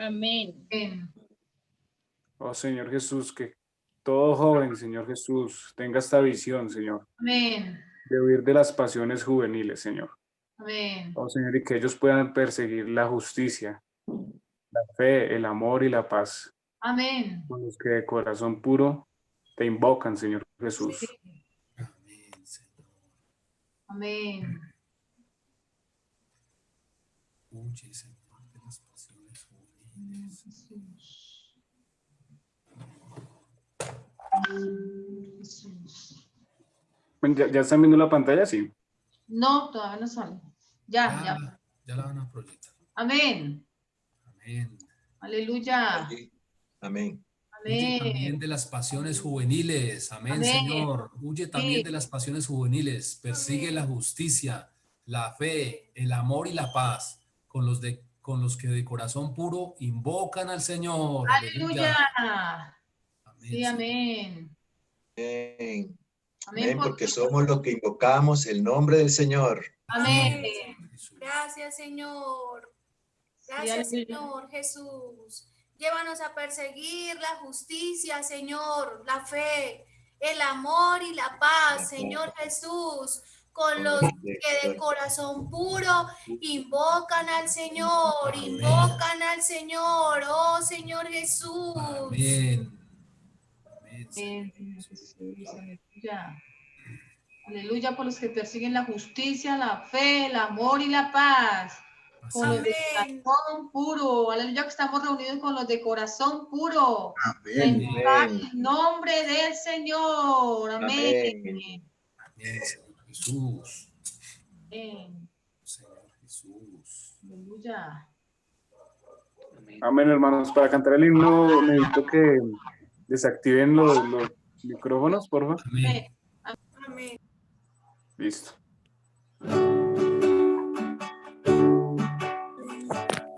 Amén. Amén. Oh Señor Jesús, que todo joven, Señor Jesús, tenga esta visión, Señor, Amén. de huir de las pasiones juveniles, Señor. Amén. Oh Señor, y que ellos puedan perseguir la justicia, la fe, el amor y la paz, Amén. con los que de corazón puro te invocan, Señor Jesús. Sí. Amén, Señor. Amén. Huye, Señor, de las pasiones juveniles. Jesús. Jesús. ¿Ya están viendo la pantalla? Sí. No, todavía no sale. Ya. Ya la van a proyectar. Amén. Amén. Aleluya. Amén. Huye también Amén. de las pasiones juveniles. Amén, Amén. Señor. Huye también Sí. de las pasiones juveniles. Persigue la justicia, la fe, el amor y la paz con los que de corazón puro invocan al Señor. Aleluya. Amén, Sí, Señor. amén. Amén. Amén. Amén, porque somos los que invocamos el nombre del Señor. Amén. Jesús. Gracias, Señor. Sí, Gracias, aleluya. Señor Jesús. Llévanos a perseguir la justicia, Señor, la fe, el amor y la paz, Señor Jesús, con los que de corazón puro invocan al Señor, oh Señor Jesús. Amén. Amén, Señor. Amén, Señor Jesús. Aleluya. Aleluya por los que persiguen la justicia, la fe, el amor y la paz. Con los de Amén. corazón puro. Aleluya que estamos reunidos con los de corazón puro. Amén. Invocar el nombre del Señor. Amén. Amén. Amén, Señor Jesús. Amén. Señor Jesús. Aleluya. Amén, hermanos. Para cantar el himno necesito que desactiven los micrófonos, por favor. Amén. Amén. Listo.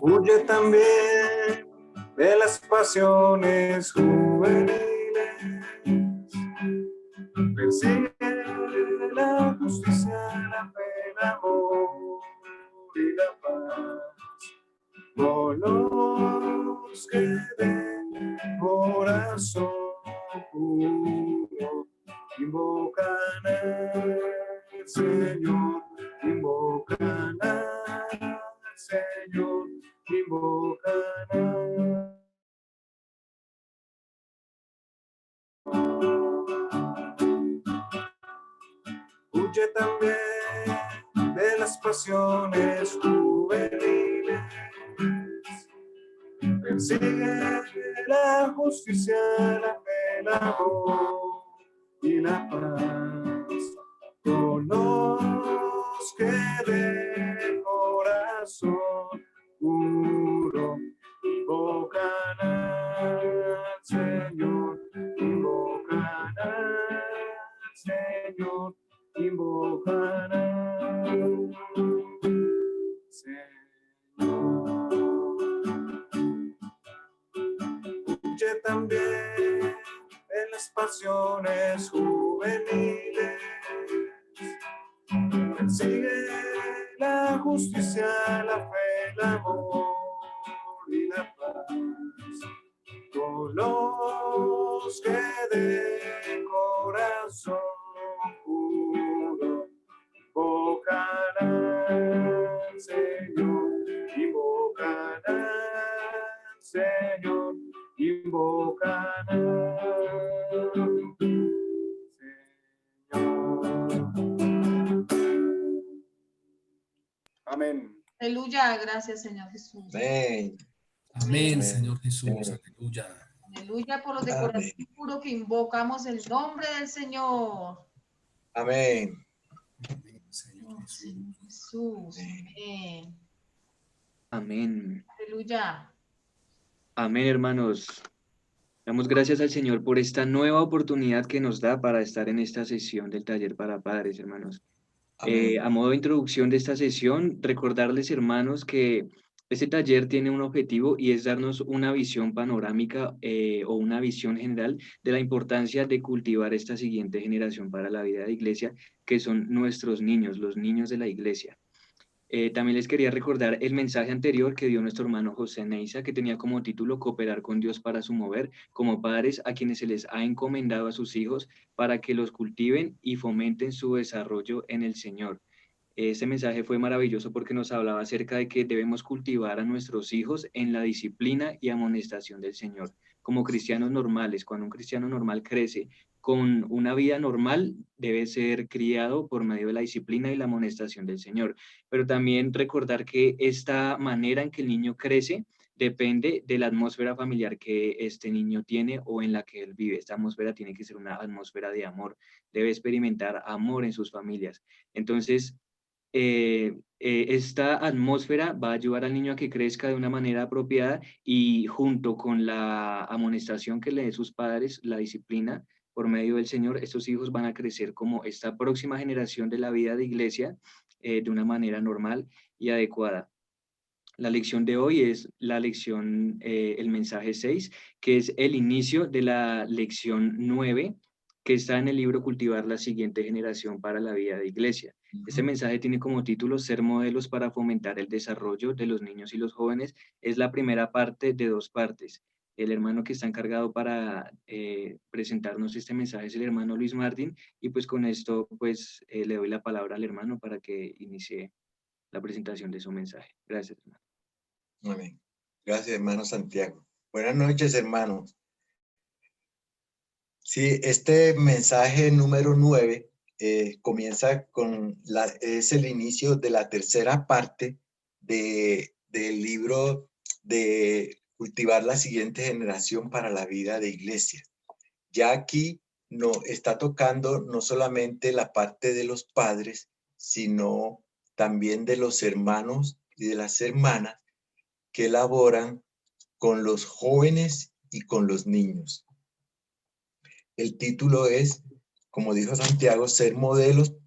Huye también de las pasiones juveniles. Persigue la justicia, la fe, el amor y la paz. Con los que de corazón puro invocan al Señor, invocan al Señor, invocan al Huye también de las pasiones juveniles. Persigue la justicia, la fe, el amor y la paz. Con los que de corazón puro invocan al Señor, invocan al Señor, invocan al Señor. Huye también en las pasiones juveniles. Persigue la justicia, la fe, el amor y la paz. Con los que de corazón puro invocan al Señor, invocan al Señor, invocan al Señor. Amén. Aleluya. Gracias, Señor Jesús. Amén. Amén, Amén. Señor Jesús. Amén. Aleluya. Aleluya por los de Amén. corazón puro que invocamos el nombre del Señor. Amén. Amén, Señor Oh, Jesús. Señor Jesús. Amén. Amén. Aleluya. Amén, hermanos. Damos gracias al Señor por esta nueva oportunidad que nos da para estar en esta sesión del taller para padres, hermanos. Amén. A modo de introducción de esta sesión, recordarles, hermanos, que este taller tiene un objetivo y es darnos una visión panorámica o una visión general de la importancia de cultivar esta siguiente generación para la vida de iglesia, que son nuestros niños, los niños de la iglesia. También les quería recordar el mensaje anterior que dio nuestro hermano José Neiza, que tenía como título Cooperar con Dios para su mover, como padres a quienes se les ha encomendado a sus hijos para que los cultiven y fomenten su desarrollo en el Señor. Ese mensaje fue maravilloso porque nos hablaba acerca de que debemos cultivar a nuestros hijos en la disciplina y amonestación del Señor. Como cristianos normales, cuando un cristiano normal crece con una vida normal, debe ser criado por medio de la disciplina y la amonestación del Señor. Pero también recordar que esta manera en que el niño crece depende de la atmósfera familiar que este niño tiene o en la que él vive. Esta atmósfera tiene que ser una atmósfera de amor. Debe experimentar amor en sus familias. Entonces, esta atmósfera va a ayudar al niño a que crezca de una manera apropiada y junto con la amonestación que le den sus padres, la disciplina por medio del Señor, estos hijos van a crecer como esta próxima generación de la vida de iglesia de una manera normal y adecuada. La lección de hoy es la lección, el mensaje 6, que es el inicio de la lección 9, que está en el libro Cultivar la siguiente generación para la vida de iglesia. Este mensaje tiene como título Ser modelos para fomentar el desarrollo de los niños y los jóvenes. Es la primera parte de 2 partes. El hermano que está encargado para presentarnos este mensaje es el hermano Luis Martín, y pues con esto pues le doy la palabra al hermano para que inicie la presentación de su mensaje. Gracias, hermano. Amén. Gracias, hermano Santiago. Buenas noches, hermanos. Sí, este mensaje número 9 comienza es el inicio de la tercera parte del libro de Cultivar la siguiente generación para la vida de iglesia. Ya aquí no está tocando no solamente la parte de los padres, sino también de los hermanos y de las hermanas que laboran con los jóvenes y con los niños. El título es, como dijo Santiago, ser modelos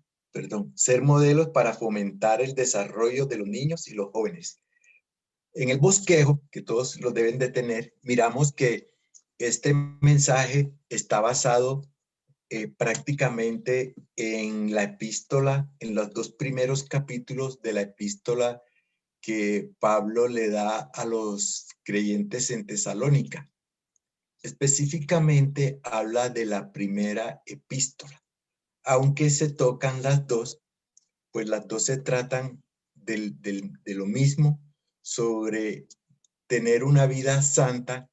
para fomentar el desarrollo de los niños y los jóvenes. En el bosquejo, que todos lo deben de tener, miramos que este mensaje está basado prácticamente en la epístola, en los 2 primeros capítulos de la epístola que Pablo le da a los creyentes en Tesalónica. Específicamente habla de la primera epístola. Aunque se tocan las dos, pues las dos se tratan de lo mismo, sobre tener una vida santa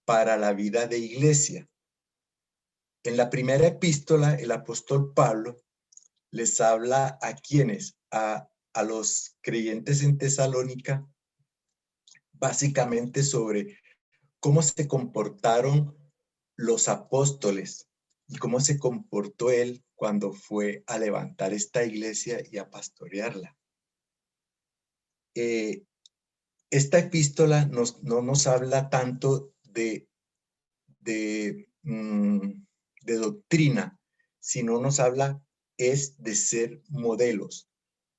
para la vida de iglesia. En la primera epístola, el apóstol Pablo les habla a quienes, a los creyentes en Tesalónica, básicamente sobre cómo se comportaron los apóstoles y cómo se comportó él cuando fue a levantar esta iglesia y a pastorearla. Esta epístola no nos habla tanto de doctrina, sino nos habla es de ser modelos.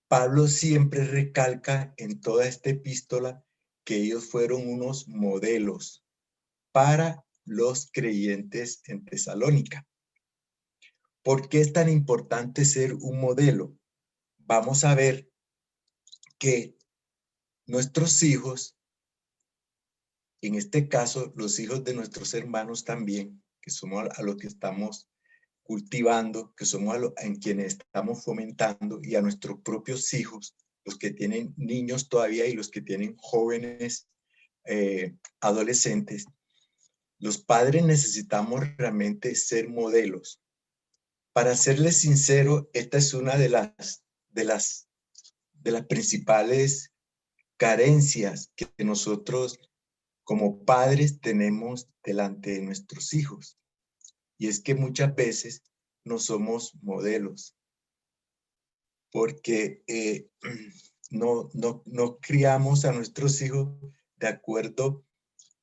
Pablo siempre recalca en toda esta epístola que ellos fueron unos modelos para los creyentes en Tesalónica. ¿Por qué es tan importante ser un modelo? Vamos a ver que nuestros hijos, en este caso los hijos de nuestros hermanos también, que somos a los que estamos cultivando, que somos en quienes estamos fomentando, y a nuestros propios hijos, los que tienen niños todavía y los que tienen jóvenes adolescentes, los padres necesitamos realmente ser modelos. Para serles sincero, esta es una de las principales carencias que nosotros como padres tenemos delante de nuestros hijos. Y es que muchas veces no somos modelos, porque no criamos a nuestros hijos de acuerdo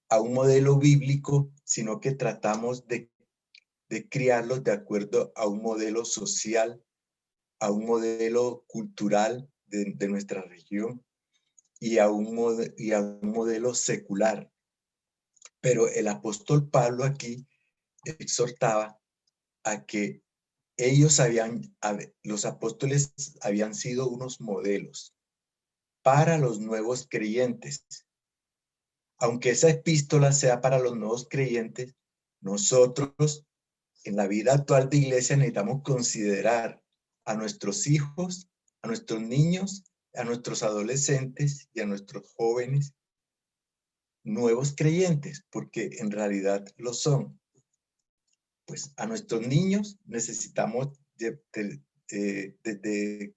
a un modelo bíblico, sino que tratamos de criarlos de acuerdo a un modelo social, a un modelo cultural de nuestra región y a un modelo secular. Pero el apóstol Pablo aquí exhortaba a que los apóstoles habían sido unos modelos. para los nuevos creyentes. Aunque esa epístola sea para los nuevos creyentes, nosotros en la vida actual de iglesia necesitamos considerar a nuestros hijos, a nuestros niños, a nuestros adolescentes y a nuestros jóvenes nuevos creyentes, porque en realidad lo son. Pues a nuestros niños necesitamos, desde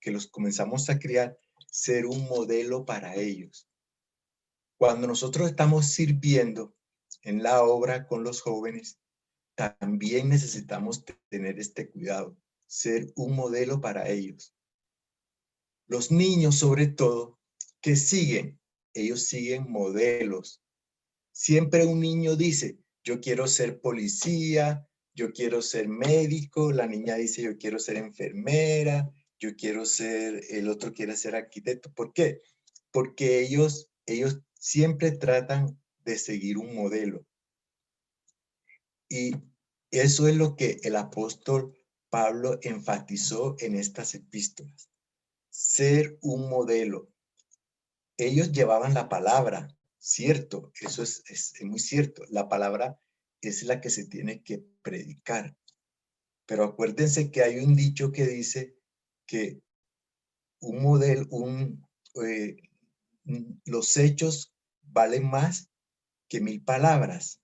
que los comenzamos a criar, ser un modelo para ellos. Cuando nosotros estamos sirviendo en la obra con los jóvenes, también necesitamos tener este cuidado, ser un modelo para ellos. Los niños, sobre todo, que siguen, ellos siguen modelos. Siempre un niño dice, yo quiero ser policía, yo quiero ser médico, la niña dice, yo quiero ser enfermera, yo quiero ser, el otro quiere ser arquitecto. ¿Por qué? Porque ellos siempre tratan de seguir un modelo. Y eso es lo que el apóstol Pablo enfatizó en estas epístolas. Ser un modelo. Ellos llevaban la palabra, cierto, eso es muy cierto. La palabra es la que se tiene que predicar. Pero acuérdense que hay un dicho que dice que un modelo, los hechos valen más que 1000 palabras.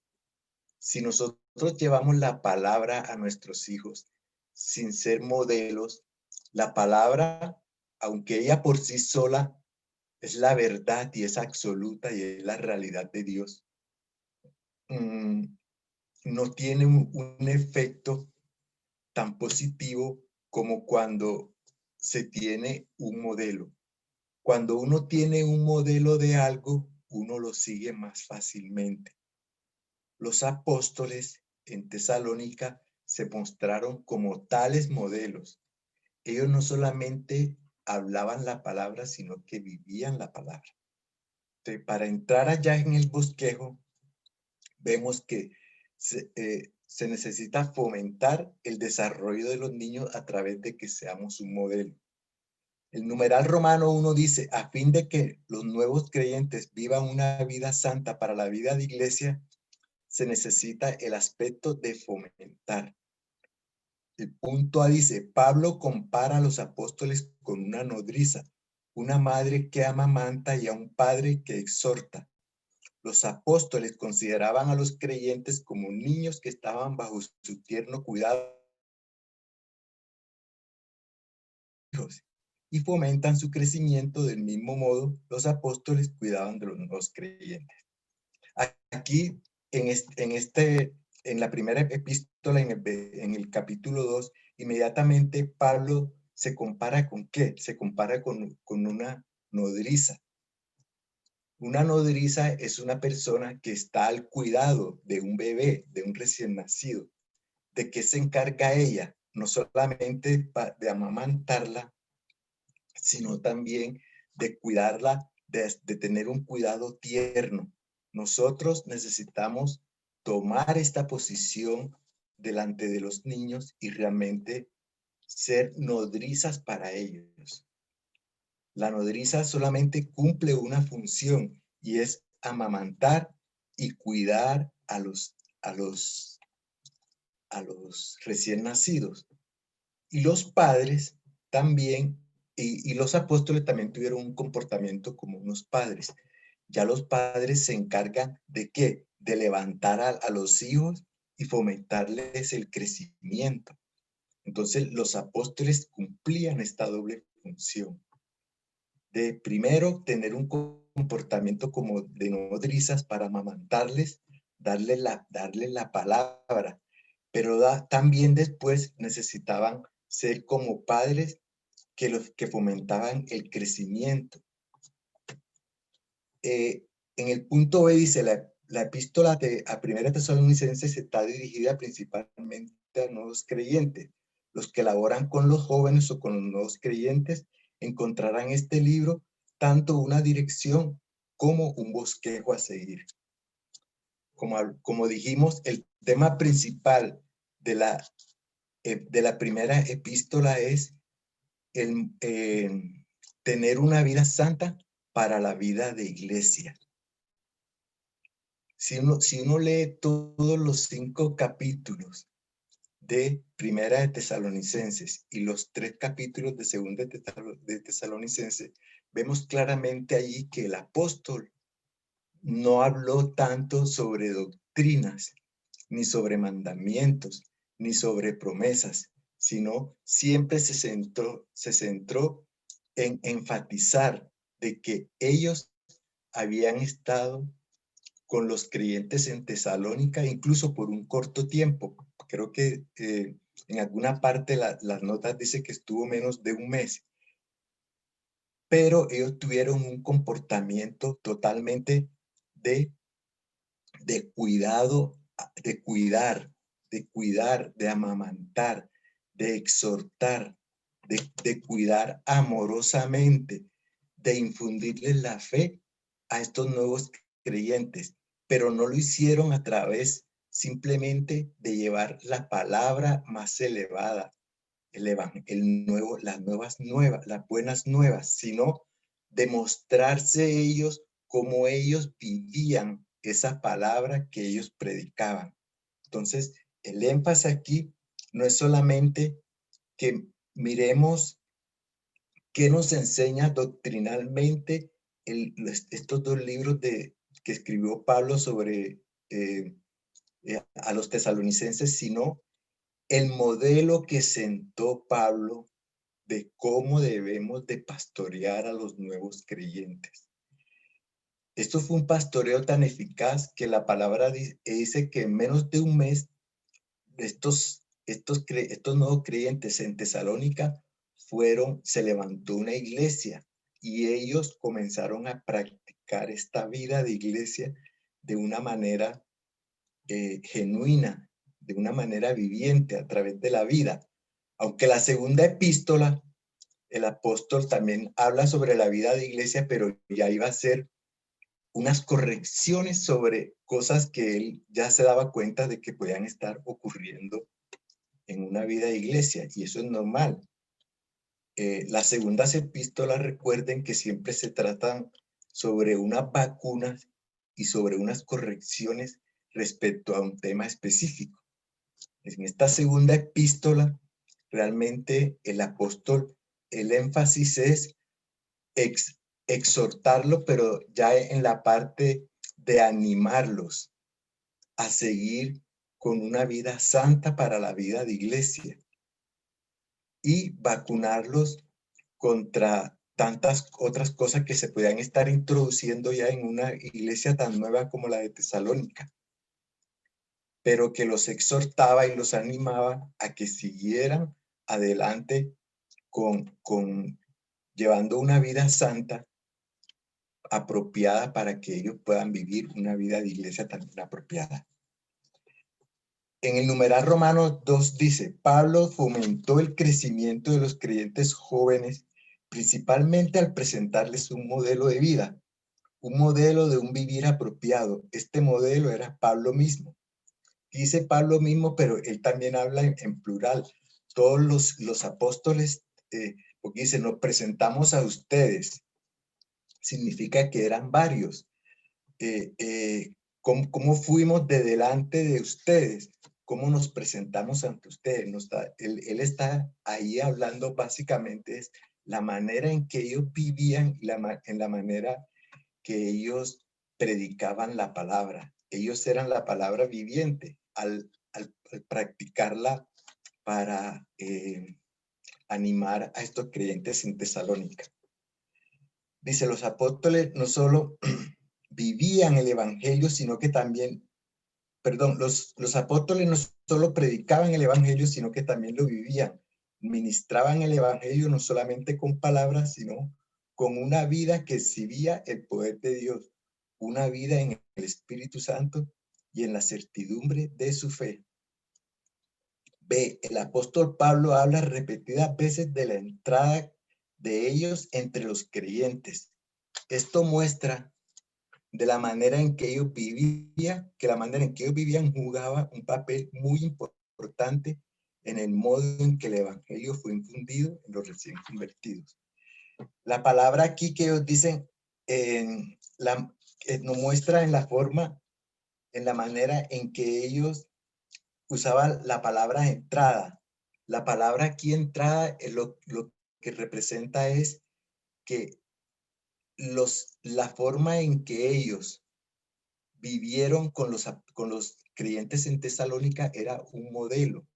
Si nosotros llevamos la palabra a nuestros hijos sin ser modelos, la palabra, aunque ella por sí sola es la verdad y es absoluta y es la realidad de Dios, no tiene un efecto tan positivo como cuando se tiene un modelo. Cuando uno tiene un modelo de algo, uno lo sigue más fácilmente. Los apóstoles en Tesalónica se mostraron como tales modelos. Ellos no solamente hablaban la palabra, sino que vivían la palabra. Entonces, para entrar allá en el bosquejo, vemos que se necesita fomentar el desarrollo de los niños a través de que seamos un modelo. El numeral romano 1 dice, a fin de que los nuevos creyentes vivan una vida santa para la vida de iglesia, se necesita el aspecto de fomentar. El punto A dice, Pablo compara a los apóstoles con una nodriza, una madre que amamanta y a un padre que exhorta. Los apóstoles consideraban a los creyentes como niños que estaban bajo su tierno cuidado y fomentan su crecimiento del mismo modo los apóstoles cuidaban de los nuevos creyentes. Aquí, en la primera epístola, en el capítulo 2, inmediatamente Pablo se compara ¿con qué? Se compara con una nodriza. Una nodriza es una persona que está al cuidado de un bebé, de un recién nacido. ¿De qué se encarga ella? No solamente de amamantarla, sino también de cuidarla, de tener un cuidado tierno. Nosotros necesitamos tomar esta posición delante de los niños y realmente ser nodrizas para ellos. La nodriza solamente cumple una función y es amamantar y cuidar a los recién nacidos. Y los padres también, y los apóstoles también tuvieron un comportamiento como unos padres. Ya los padres se encargan de ¿qué? De levantar a los hijos y fomentarles el crecimiento. Entonces los apóstoles cumplían esta doble función. De primero tener un comportamiento como de nodrizas para amamantarles, darle la palabra, pero también después necesitaban ser como padres que fomentaban el crecimiento. En el punto B dice, la epístola a Primera Tesalonicenses está dirigida principalmente a nuevos creyentes. Los que laboran con los jóvenes o con los nuevos creyentes encontrarán este libro tanto una dirección como un bosquejo a seguir. Como dijimos, el tema principal de la primera epístola es tener una vida santa para la vida de iglesia. Si uno lee todos los 5 capítulos de Primera de Tesalonicenses y los 3 capítulos de Segunda de Tesalonicenses, vemos claramente allí que el apóstol no habló tanto sobre doctrinas, ni sobre mandamientos, ni sobre promesas, sino siempre se centró en enfatizar de que ellos habían estado con los creyentes en Tesalónica, incluso por un corto tiempo. Creo que en alguna parte las notas dice que estuvo menos de un mes. Pero ellos tuvieron un comportamiento totalmente de cuidado, de cuidar, de amamantar, de exhortar, de cuidar amorosamente, de infundirles la fe a estos nuevos creyentes, pero no lo hicieron a través simplemente de llevar la palabra más elevada, las buenas nuevas, sino de mostrarse ellos como ellos vivían esa palabra que ellos predicaban. Entonces, el énfasis aquí no es solamente que miremos qué nos enseña doctrinalmente estos 2 libros que escribió Pablo sobre a los tesalonicenses, sino el modelo que sentó Pablo de cómo debemos de pastorear a los nuevos creyentes. Esto fue un pastoreo tan eficaz que la palabra dice que en menos de un mes estos nuevos creyentes en Tesalónica se levantó una iglesia y ellos comenzaron a practicar esta vida de iglesia de una manera genuina, de una manera viviente a través de la vida. Aunque la segunda epístola, el apóstol también habla sobre la vida de iglesia, pero ya iba a ser unas correcciones sobre cosas que él ya se daba cuenta de que podían estar ocurriendo en una vida de iglesia, y eso es normal. Las segundas epístolas, recuerden que siempre se tratan sobre unas vacunas y sobre unas correcciones respecto a un tema específico. En esta segunda epístola, realmente el apóstol, el énfasis es exhortarlo, pero ya en la parte de animarlos a seguir con una vida santa para la vida de iglesia y vacunarlos contra tantas otras cosas que se podían estar introduciendo ya en una iglesia tan nueva como la de Tesalónica, pero que los exhortaba y los animaba a que siguieran adelante con llevando una vida santa apropiada para que ellos puedan vivir una vida de iglesia también apropiada. En el numeral Romanos 2 dice, Pablo fomentó el crecimiento de los creyentes jóvenes, principalmente al presentarles un modelo de vida, un modelo de un vivir apropiado. Este modelo era Pablo mismo. Dice Pablo mismo, pero él también habla en plural. Todos los apóstoles, porque dice, nos presentamos a ustedes. Significa que eran varios. ¿Cómo fuimos de delante de ustedes? ¿Cómo nos presentamos ante ustedes? Él está ahí hablando básicamente es la manera en que ellos vivían y en la manera que ellos predicaban la palabra. Ellos eran la palabra viviente al practicarla para animar a estos creyentes en Tesalónica. Dice, los apóstoles no solo vivían el evangelio, sino que también, los apóstoles no solo predicaban el evangelio, sino que también lo vivían. Ministraban el evangelio no solamente con palabras, sino con una vida que exhibía el poder de Dios, una vida en el Espíritu Santo y en la certidumbre de su fe. El apóstol Pablo habla repetidas veces de la entrada de ellos entre los creyentes. Esto muestra de la manera en que ellos vivían, que la manera en que ellos vivían jugaba un papel muy importante en el modo en que el evangelio fue infundido en los recién convertidos. La palabra aquí que ellos dicen nos muestra en la forma, en la manera en que ellos usaban la palabra entrada. La palabra aquí entrada, lo que representa es que la forma en que ellos vivieron con los creyentes en Tesalónica era un modelo.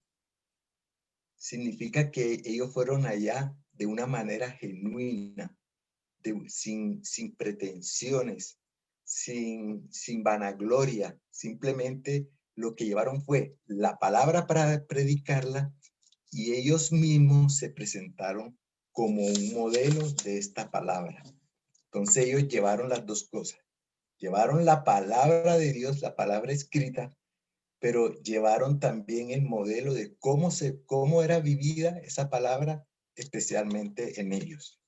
Significa que ellos fueron allá de una manera genuina, sin pretensiones, sin vanagloria. Simplemente lo que llevaron fue la palabra para predicarla, y ellos mismos se presentaron como un modelo de esta palabra. Entonces ellos llevaron las dos cosas. Llevaron la palabra de Dios, la palabra escrita, pero llevaron también el modelo de cómo era vivida esa palabra, especialmente en ellos.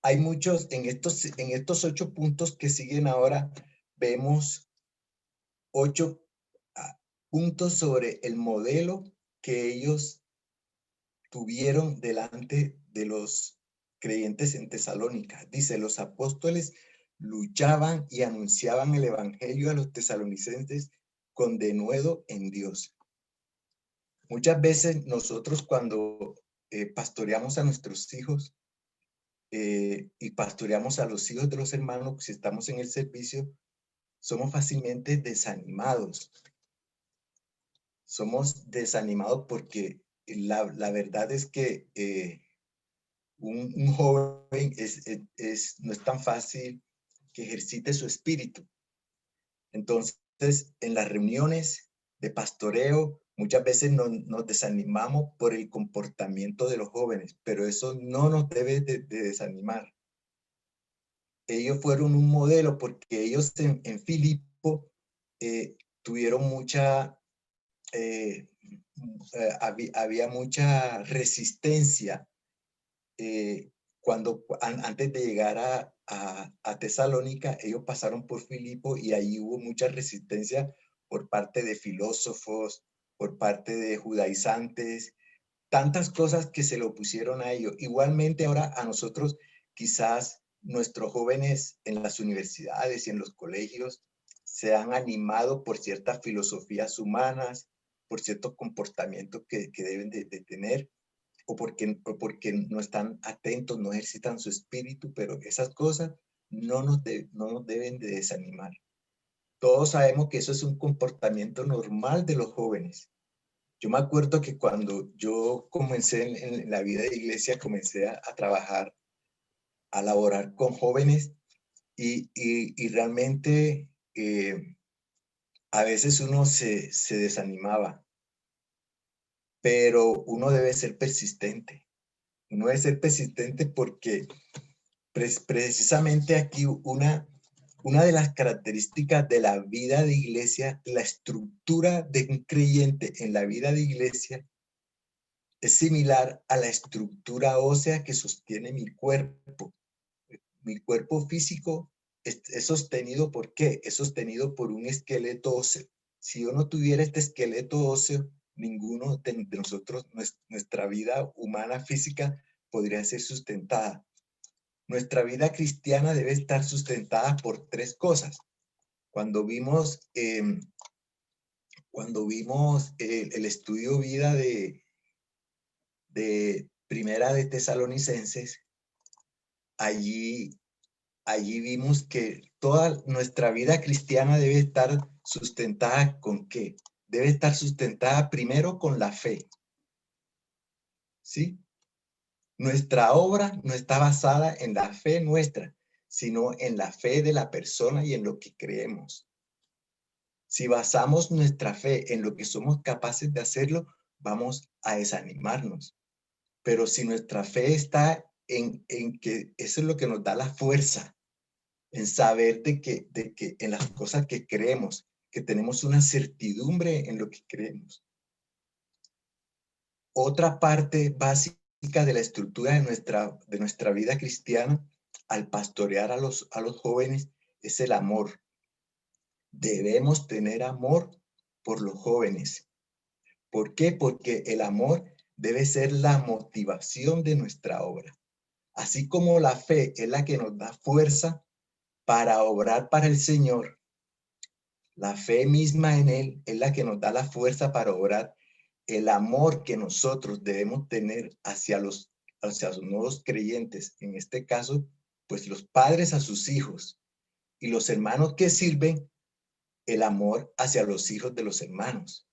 Hay muchos, en estos 8 puntos que siguen ahora, vemos 8 puntos sobre el modelo que ellos tuvieron delante de los creyentes en Tesalónica. Dice, los apóstoles luchaban y anunciaban el evangelio a los tesalonicenses con denuedo en Dios. Muchas veces nosotros cuando pastoreamos a nuestros hijos y pastoreamos a los hijos de los hermanos, si estamos en el servicio, somos fácilmente desanimados. Somos desanimados porque la verdad es que un joven no es tan fácil que ejercite su espíritu. Entonces, en las reuniones de pastoreo, muchas veces nos desanimamos por el comportamiento de los jóvenes, pero eso no nos debe de desanimar. Ellos fueron un modelo porque ellos en Filipo tuvieron había mucha resistencia antes de llegar a Tesalónica. Ellos pasaron por Filipo y ahí hubo mucha resistencia por parte de filósofos, por parte de judaizantes, tantas cosas que se le opusieron a ellos. Igualmente ahora a nosotros, quizás nuestros jóvenes en las universidades y en los colegios se han animado por ciertas filosofías humanas, por ciertos comportamientos que deben de tener, o porque no están atentos, no ejercitan su espíritu, pero esas cosas no nos deben de desanimar. Todos sabemos que eso es un comportamiento normal de los jóvenes. Yo me acuerdo que cuando yo comencé en la vida de iglesia, comencé a trabajar, a laborar con jóvenes y realmente a veces uno se desanimaba, pero uno debe ser persistente. Uno debe ser persistente porque precisamente aquí una de las características de la vida de iglesia, la estructura de un creyente en la vida de iglesia, es similar a la estructura ósea que sostiene mi cuerpo. Mi cuerpo físico es sostenido ¿por qué? Es sostenido por un esqueleto óseo. Si yo no tuviera este esqueleto óseo, ninguno de nosotros, nuestra vida humana física podría ser sustentada. Nuestra vida cristiana debe estar sustentada por 3 cosas. Cuando vimos el estudio vida de Primera de Tesalonicenses, allí vimos que toda nuestra vida cristiana debe estar sustentada ¿con qué? Debe estar sustentada primero con la fe. ¿Sí? Nuestra obra no está basada en la fe nuestra, sino en la fe de la persona y en lo que creemos. Si basamos nuestra fe en lo que somos capaces de hacerlo, vamos a desanimarnos. Pero si nuestra fe está en que eso es lo que nos da la fuerza, en saber de que en las cosas que creemos, que tenemos una certidumbre en lo que creemos. Otra parte básica de la estructura de nuestra vida cristiana al pastorear a los jóvenes es el amor. Debemos tener amor por los jóvenes. ¿Por qué? Porque el amor debe ser la motivación de nuestra obra. Así como la fe es la que nos da fuerza para obrar para el Señor, la fe misma en Él es la que nos da la fuerza para obrar. El amor que nosotros debemos tener hacia los nuevos creyentes, en este caso, pues los padres a sus hijos y los hermanos que sirven, el amor hacia los hijos de los hermanos.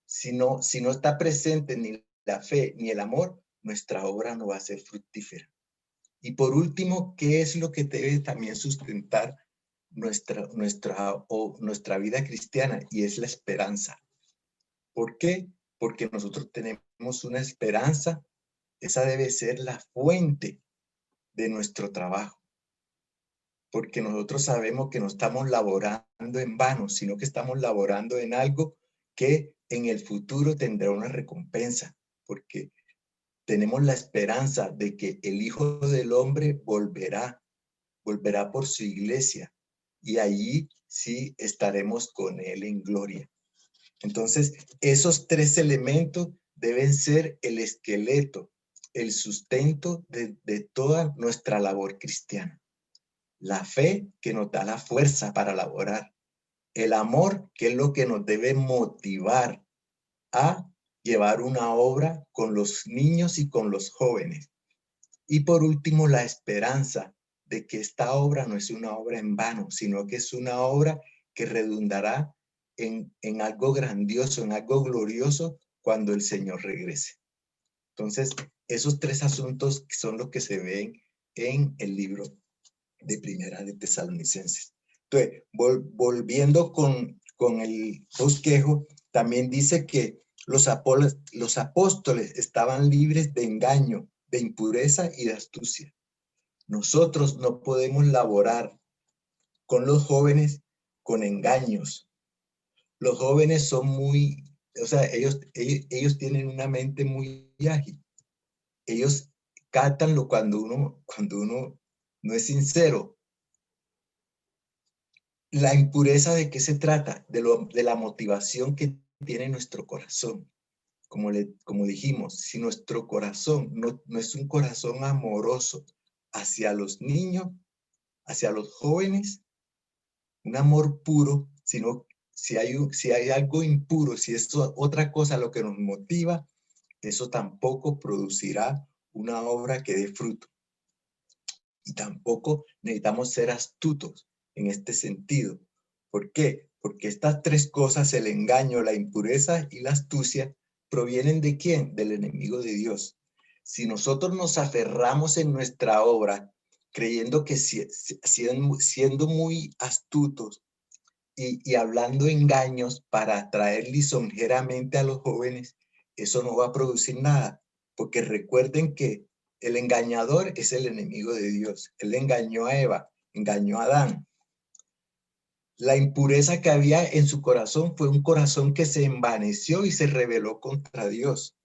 Si no está presente ni la fe ni el amor, nuestra obra no va a ser fructífera. Y por último, ¿qué es lo que debe también sustentar nuestra vida cristiana? Y es la esperanza. ¿Por qué? Porque nosotros tenemos una esperanza, esa debe ser la fuente de nuestro trabajo. Porque nosotros sabemos que no estamos laborando en vano, sino que estamos laborando en algo que en el futuro tendrá una recompensa, porque tenemos la esperanza de que el Hijo del Hombre volverá por su iglesia, y allí sí estaremos con Él en gloria. Entonces, esos tres elementos deben ser el esqueleto, el sustento de toda nuestra labor cristiana. La fe, que nos da la fuerza para laborar. El amor, que es lo que nos debe motivar a llevar una obra con los niños y con los jóvenes. Y por último, la esperanza de que esta obra no es una obra en vano, sino que es una obra que redundará en algo grandioso, en algo glorioso cuando el Señor regrese. Entonces, esos tres asuntos son los que se ven en el libro de Primera de Tesalonicenses. Entonces, volviendo con el bosquejo, también dice que los apóstoles estaban libres de engaño, de impureza y de astucia. Nosotros no podemos laborar con los jóvenes con engaños. Los jóvenes son ellos tienen una mente muy ágil. Ellos captan cuando uno no es sincero. La impureza, ¿de qué se trata? De la motivación que tiene nuestro corazón. Como dijimos, si nuestro corazón no es un corazón amoroso hacia los niños, hacia los jóvenes, un amor puro, sino si hay algo impuro, si es otra cosa lo que nos motiva, eso tampoco producirá una obra que dé fruto. Y tampoco necesitamos ser astutos en este sentido. ¿Por qué? Porque estas tres cosas, el engaño, la impureza y la astucia, ¿provienen de quién? Del enemigo de Dios. Si nosotros nos aferramos en nuestra obra, creyendo que siendo muy astutos y hablando engaños para atraer lisonjeramente a los jóvenes, eso no va a producir nada. Porque recuerden que el engañador es el enemigo de Dios. Él engañó a Eva, engañó a Adán. La impureza que había en su corazón fue un corazón que se envaneció y se rebeló contra Dios.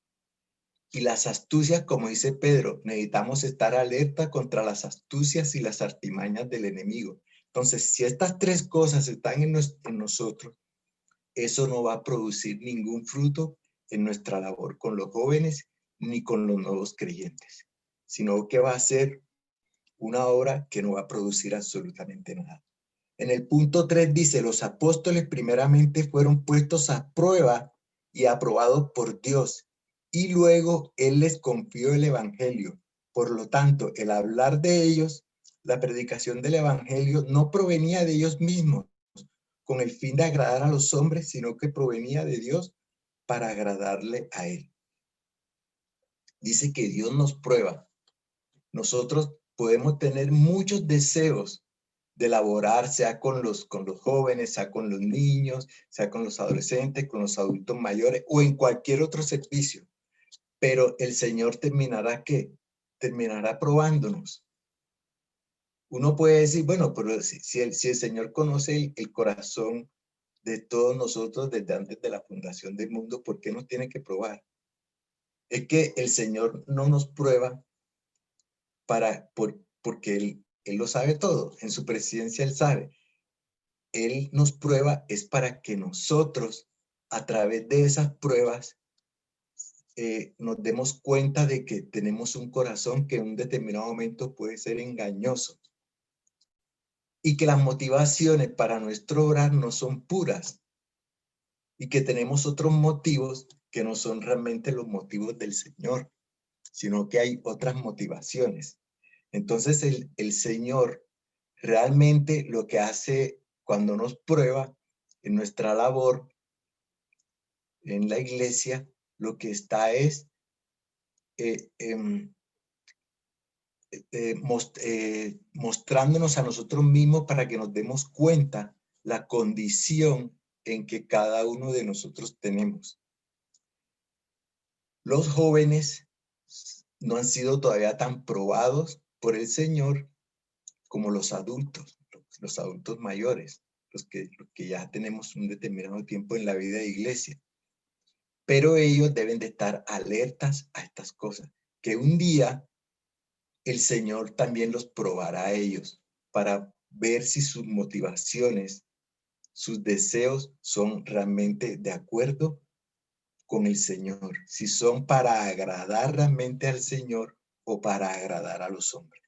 Y las astucias, como dice Pedro, necesitamos estar alerta contra las astucias y las artimañas del enemigo. Entonces, si estas tres cosas están en nosotros, eso no va a producir ningún fruto en nuestra labor con los jóvenes ni con los nuevos creyentes, sino que va a ser una obra que no va a producir absolutamente nada. En el punto 3 dice, los apóstoles primeramente fueron puestos a prueba y aprobados por Dios, y luego Él les confió el evangelio. Por lo tanto, el hablar de ellos, la predicación del evangelio no provenía de ellos mismos con el fin de agradar a los hombres, sino que provenía de Dios para agradarle a Él. Dice que Dios nos prueba. Nosotros podemos tener muchos deseos de laborar, sea con los jóvenes, sea con los niños, sea con los adolescentes, con los adultos mayores o en cualquier otro servicio. Pero el Señor terminará probándonos. Uno puede decir, bueno, pero si el Señor conoce el corazón de todos nosotros desde antes de la fundación del mundo, ¿por qué nos tiene que probar? Es que el Señor no nos prueba porque Él lo sabe todo. En su presencia Él sabe. Él nos prueba es para que nosotros, a través de esas pruebas, nos demos cuenta de que tenemos un corazón que en un determinado momento puede ser engañoso y que las motivaciones para nuestro obrar no son puras y que tenemos otros motivos que no son realmente los motivos del Señor, sino que hay otras motivaciones. Entonces el Señor realmente lo que hace cuando nos prueba en nuestra labor en la iglesia, lo que está es mostrándonos a nosotros mismos para que nos demos cuenta la condición en que cada uno de nosotros tenemos. Los jóvenes no han sido todavía tan probados por el Señor como los adultos mayores, los que ya tenemos un determinado tiempo en la vida de iglesia. Pero ellos deben de estar alertas a estas cosas, que un día el Señor también los probará a ellos para ver si sus motivaciones, sus deseos son realmente de acuerdo con el Señor, si son para agradar realmente al Señor o para agradar a los hombres.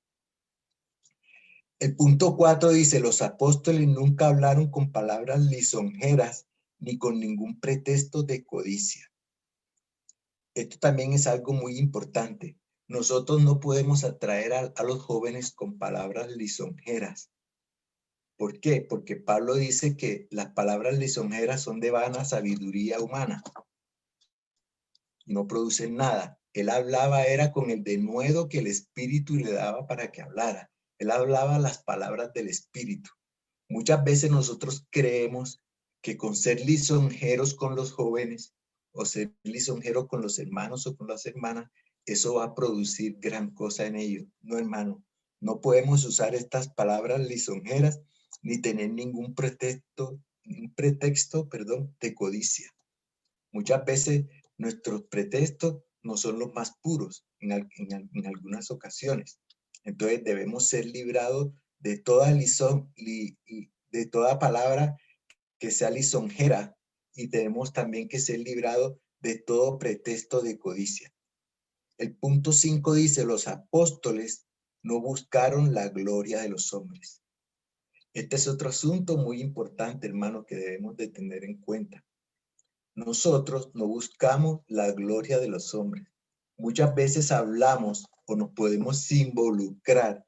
El punto 4 dice, los apóstoles nunca hablaron con palabras lisonjeras ni con ningún pretexto de codicia. Esto también es algo muy importante. Nosotros no podemos atraer a los jóvenes con palabras lisonjeras. ¿Por qué? Porque Pablo dice que las palabras lisonjeras son de vana sabiduría humana y no producen nada. Él hablaba era con el denuedo que el Espíritu le daba para que hablara. Él hablaba las palabras del Espíritu. Muchas veces nosotros creemos que con ser lisonjeros con los jóvenes o ser lisonjeros con los hermanos o con las hermanas, eso va a producir gran cosa en ellos. No, hermano, no podemos usar estas palabras lisonjeras ni tener ningún pretexto, de codicia. Muchas veces nuestros pretextos no son los más puros en algunas ocasiones. Entonces debemos ser librados de toda de toda palabra que sea lisonjera y tenemos también que ser librados de todo pretexto de codicia. El punto 5 dice, los apóstoles no buscaron la gloria de los hombres. Este es otro asunto muy importante, hermano, que debemos de tener en cuenta. Nosotros no buscamos la gloria de los hombres. Muchas veces hablamos o nos podemos involucrar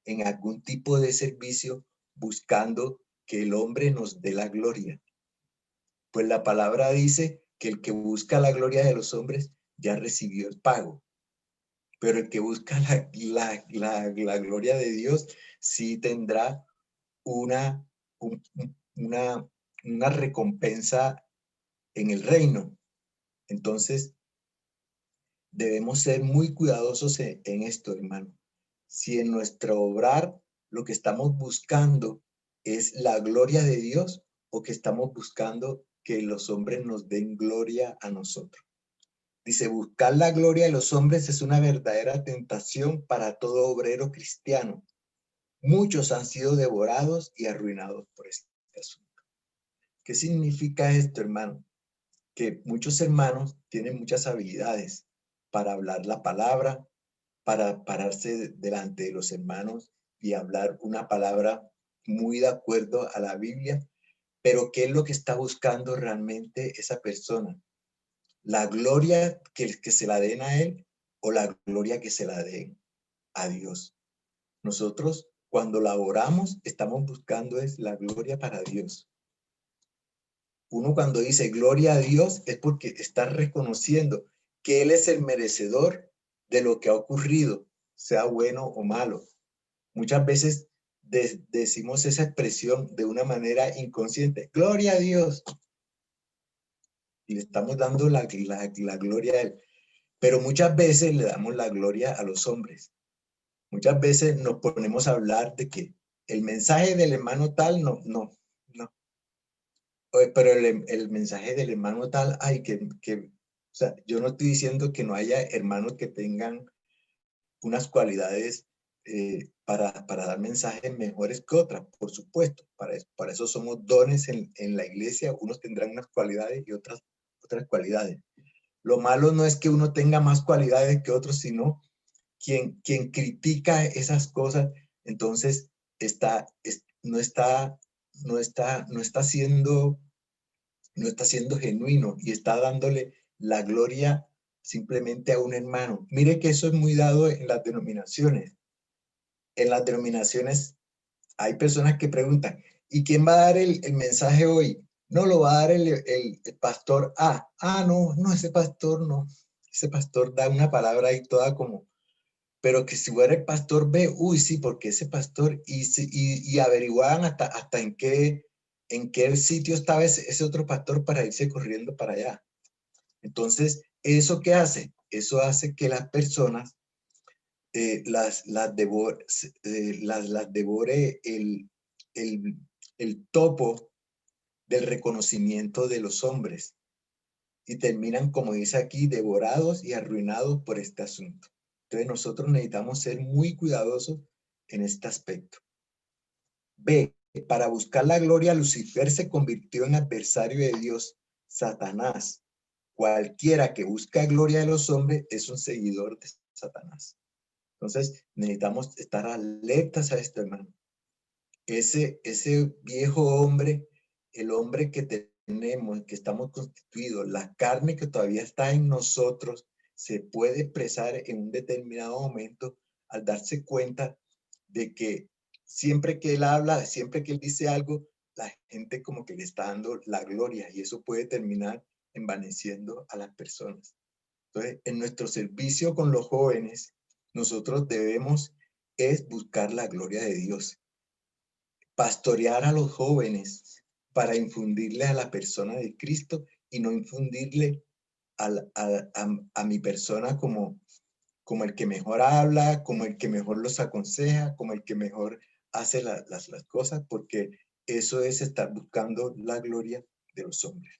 en algún tipo de servicio buscando que el hombre nos dé la gloria. Pues la palabra dice que el que busca la gloria de los hombres ya recibió el pago. Pero el que busca la gloria de Dios sí tendrá una recompensa en el reino. Entonces, debemos ser muy cuidadosos en esto, hermano. Si en nuestro obrar lo que estamos buscando es la gloria de Dios o que estamos buscando que los hombres nos den gloria a nosotros. Dice, buscar la gloria de los hombres es una verdadera tentación para todo obrero cristiano. Muchos han sido devorados y arruinados por este asunto. ¿Qué significa esto, hermano? Que muchos hermanos tienen muchas habilidades para hablar la palabra, para pararse delante de los hermanos y hablar una palabra muy de acuerdo a la Biblia, pero ¿qué es lo que está buscando realmente esa persona? ¿La gloria que se la den a él o la gloria que se la den a Dios? Nosotros cuando laboramos estamos buscando es la gloria para Dios. Uno cuando dice gloria a Dios es porque está reconociendo que Él es el merecedor de lo que ha ocurrido, sea bueno o malo. Muchas veces decimos esa expresión de una manera inconsciente. Gloria a Dios. Y le estamos dando la gloria a Él. Pero muchas veces le damos la gloria a los hombres. Muchas veces nos ponemos a hablar de que el mensaje del hermano tal no. Pero el mensaje del hermano tal, o sea, yo no estoy diciendo que no haya hermanos que tengan unas cualidades para dar mensajes mejores que otras, por supuesto. Para eso somos dones en la iglesia, unos tendrán unas cualidades y otras cualidades. Lo malo no es que uno tenga más cualidades que otros, sino quien critica esas cosas, entonces no está siendo genuino y está dándole la gloria simplemente a un hermano. Mire que eso es muy dado en las denominaciones. En las denominaciones hay personas que preguntan, ¿y quién va a dar el mensaje hoy? No, lo va a dar el pastor A. Ah, no, ese pastor no. Ese pastor da una palabra ahí toda como, pero que si fuera el pastor B, uy, sí, porque ese pastor, y averiguaban hasta en qué sitio estaba ese otro pastor para irse corriendo para allá. Entonces, ¿eso qué hace? Eso hace que las personas las devore el topo del reconocimiento de los hombres y terminan, como dice aquí, devorados y arruinados por este asunto. Entonces nosotros necesitamos ser muy cuidadosos en este aspecto. B, para buscar la gloria, Lucifer se convirtió en adversario de Dios, Satanás. Cualquiera que busca gloria de los hombres es un seguidor de Satanás. Entonces, necesitamos estar alertas a esto, hermano. Ese viejo hombre, el hombre que tenemos, que estamos constituidos, la carne que todavía está en nosotros, se puede expresar en un determinado momento al darse cuenta de que siempre que él habla, siempre que él dice algo, la gente como que le está dando la gloria y eso puede terminar envaneciendo a las personas. Entonces, en nuestro servicio con los jóvenes, nosotros debemos es buscar la gloria de Dios, pastorear a los jóvenes para infundirle a la persona de Cristo y no infundirle a mi persona como el que mejor habla, como el que mejor los aconseja, como el que mejor hace las cosas, porque eso es estar buscando la gloria de los hombres.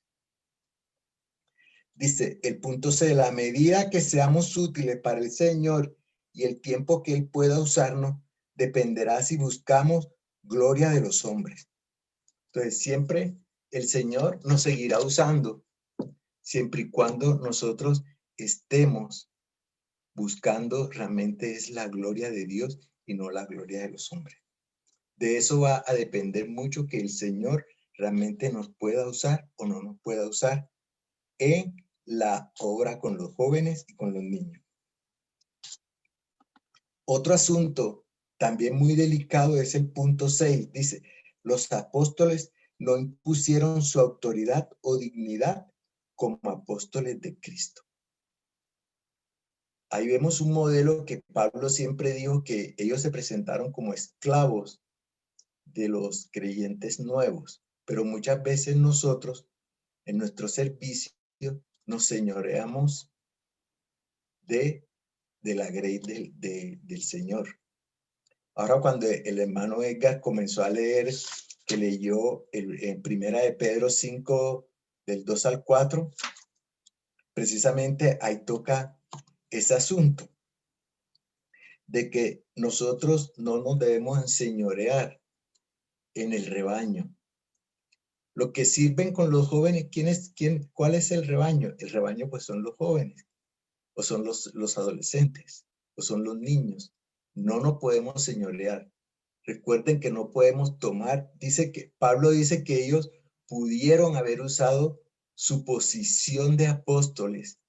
Dice el punto C, la medida que seamos útiles para el Señor y el tiempo que Él pueda usarnos, dependerá si buscamos gloria de los hombres. Entonces, siempre el Señor nos seguirá usando, siempre y cuando nosotros estemos buscando realmente es la gloria de Dios y no la gloria de los hombres. De eso va a depender mucho que el Señor realmente nos pueda usar o no nos pueda usar en la obra con los jóvenes y con los niños. Otro asunto también muy delicado es el punto 6. Dice, los apóstoles no impusieron su autoridad o dignidad como apóstoles de Cristo. Ahí vemos un modelo que Pablo siempre dijo que ellos se presentaron como esclavos de los creyentes nuevos, pero muchas veces nosotros en nuestro servicio nos señoreamos de la grey del Señor. Ahora cuando el hermano Edgar comenzó a leer, que leyó en Primera de Pedro 5, del 2 al 4, precisamente ahí toca ese asunto de que nosotros no nos debemos enseñorear en el rebaño. Lo que sirven con los jóvenes, ¿cuál es el rebaño? El rebaño pues son los jóvenes, o son los adolescentes, o son los niños. No nos podemos señorear. Recuerden que no podemos tomar, Pablo dice que ellos pudieron haber usado su posición de apóstoles,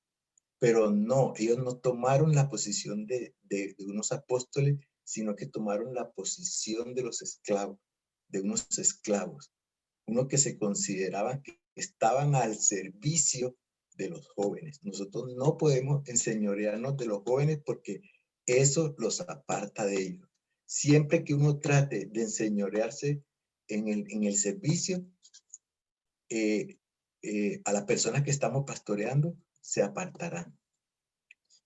pero no, ellos no tomaron la posición de unos apóstoles, sino que tomaron la posición de los esclavos, de unos esclavos, unos que se consideraban que estaban al servicio de los jóvenes. Nosotros no podemos enseñorearnos de los jóvenes porque eso los aparta de ellos. Siempre que uno trate de enseñorearse en el servicio, a las personas que estamos pastoreando se apartarán.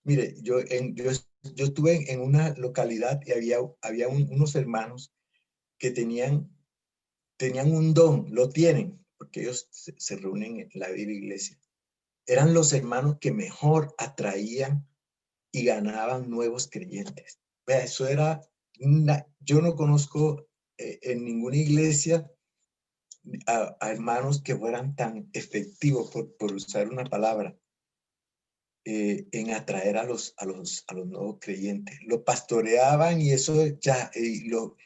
Mire, yo estuve en una localidad y había unos hermanos que tenían un don, lo tienen, porque ellos se reúnen en la iglesia. Eran los hermanos que mejor atraían y ganaban nuevos creyentes. Vea, eso era yo no conozco en ninguna iglesia a hermanos que fueran tan efectivos, por usar una palabra. en atraer a los nuevos creyentes. Lo pastoreaban y eso ya, y los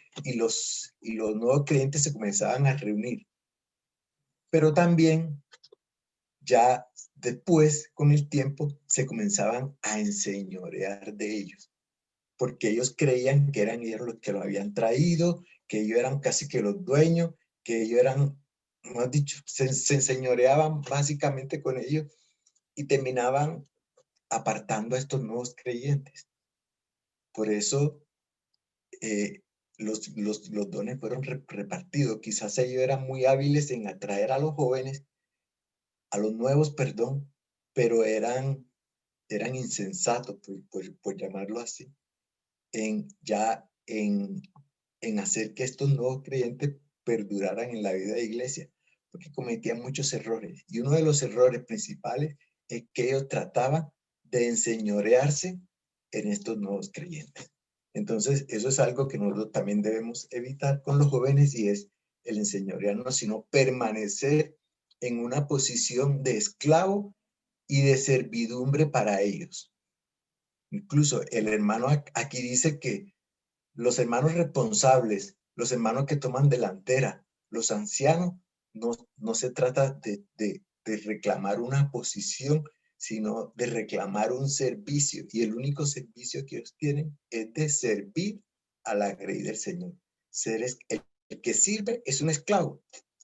nuevos creyentes se comenzaban a reunir. Pero también ya después, con el tiempo, se comenzaban a enseñorear de ellos, porque ellos creían que eran ellos los que lo habían traído, que ellos eran casi que los dueños, que ellos eran, más dicho, se enseñoreaban básicamente con ellos y terminaban apartando a estos nuevos creyentes. Por eso los dones fueron repartidos. Quizás ellos eran muy hábiles en atraer a los jóvenes, a los nuevos, perdón, pero eran insensatos, por llamarlo así, en hacer que estos nuevos creyentes perduraran en la vida de iglesia, porque cometían muchos errores. Y uno de los errores principales es que ellos trataban de enseñorearse en estos nuevos creyentes. Entonces, eso es algo que nosotros también debemos evitar con los jóvenes, y es el enseñorearnos, sino permanecer en una posición de esclavo y de servidumbre para ellos. Incluso el hermano aquí dice que los hermanos responsables, los hermanos que toman delantera, los ancianos, no se trata de reclamar una posición, sino de reclamar un servicio. Y el único servicio que ellos tienen es de servir a la grey del Señor. El que sirve es un esclavo.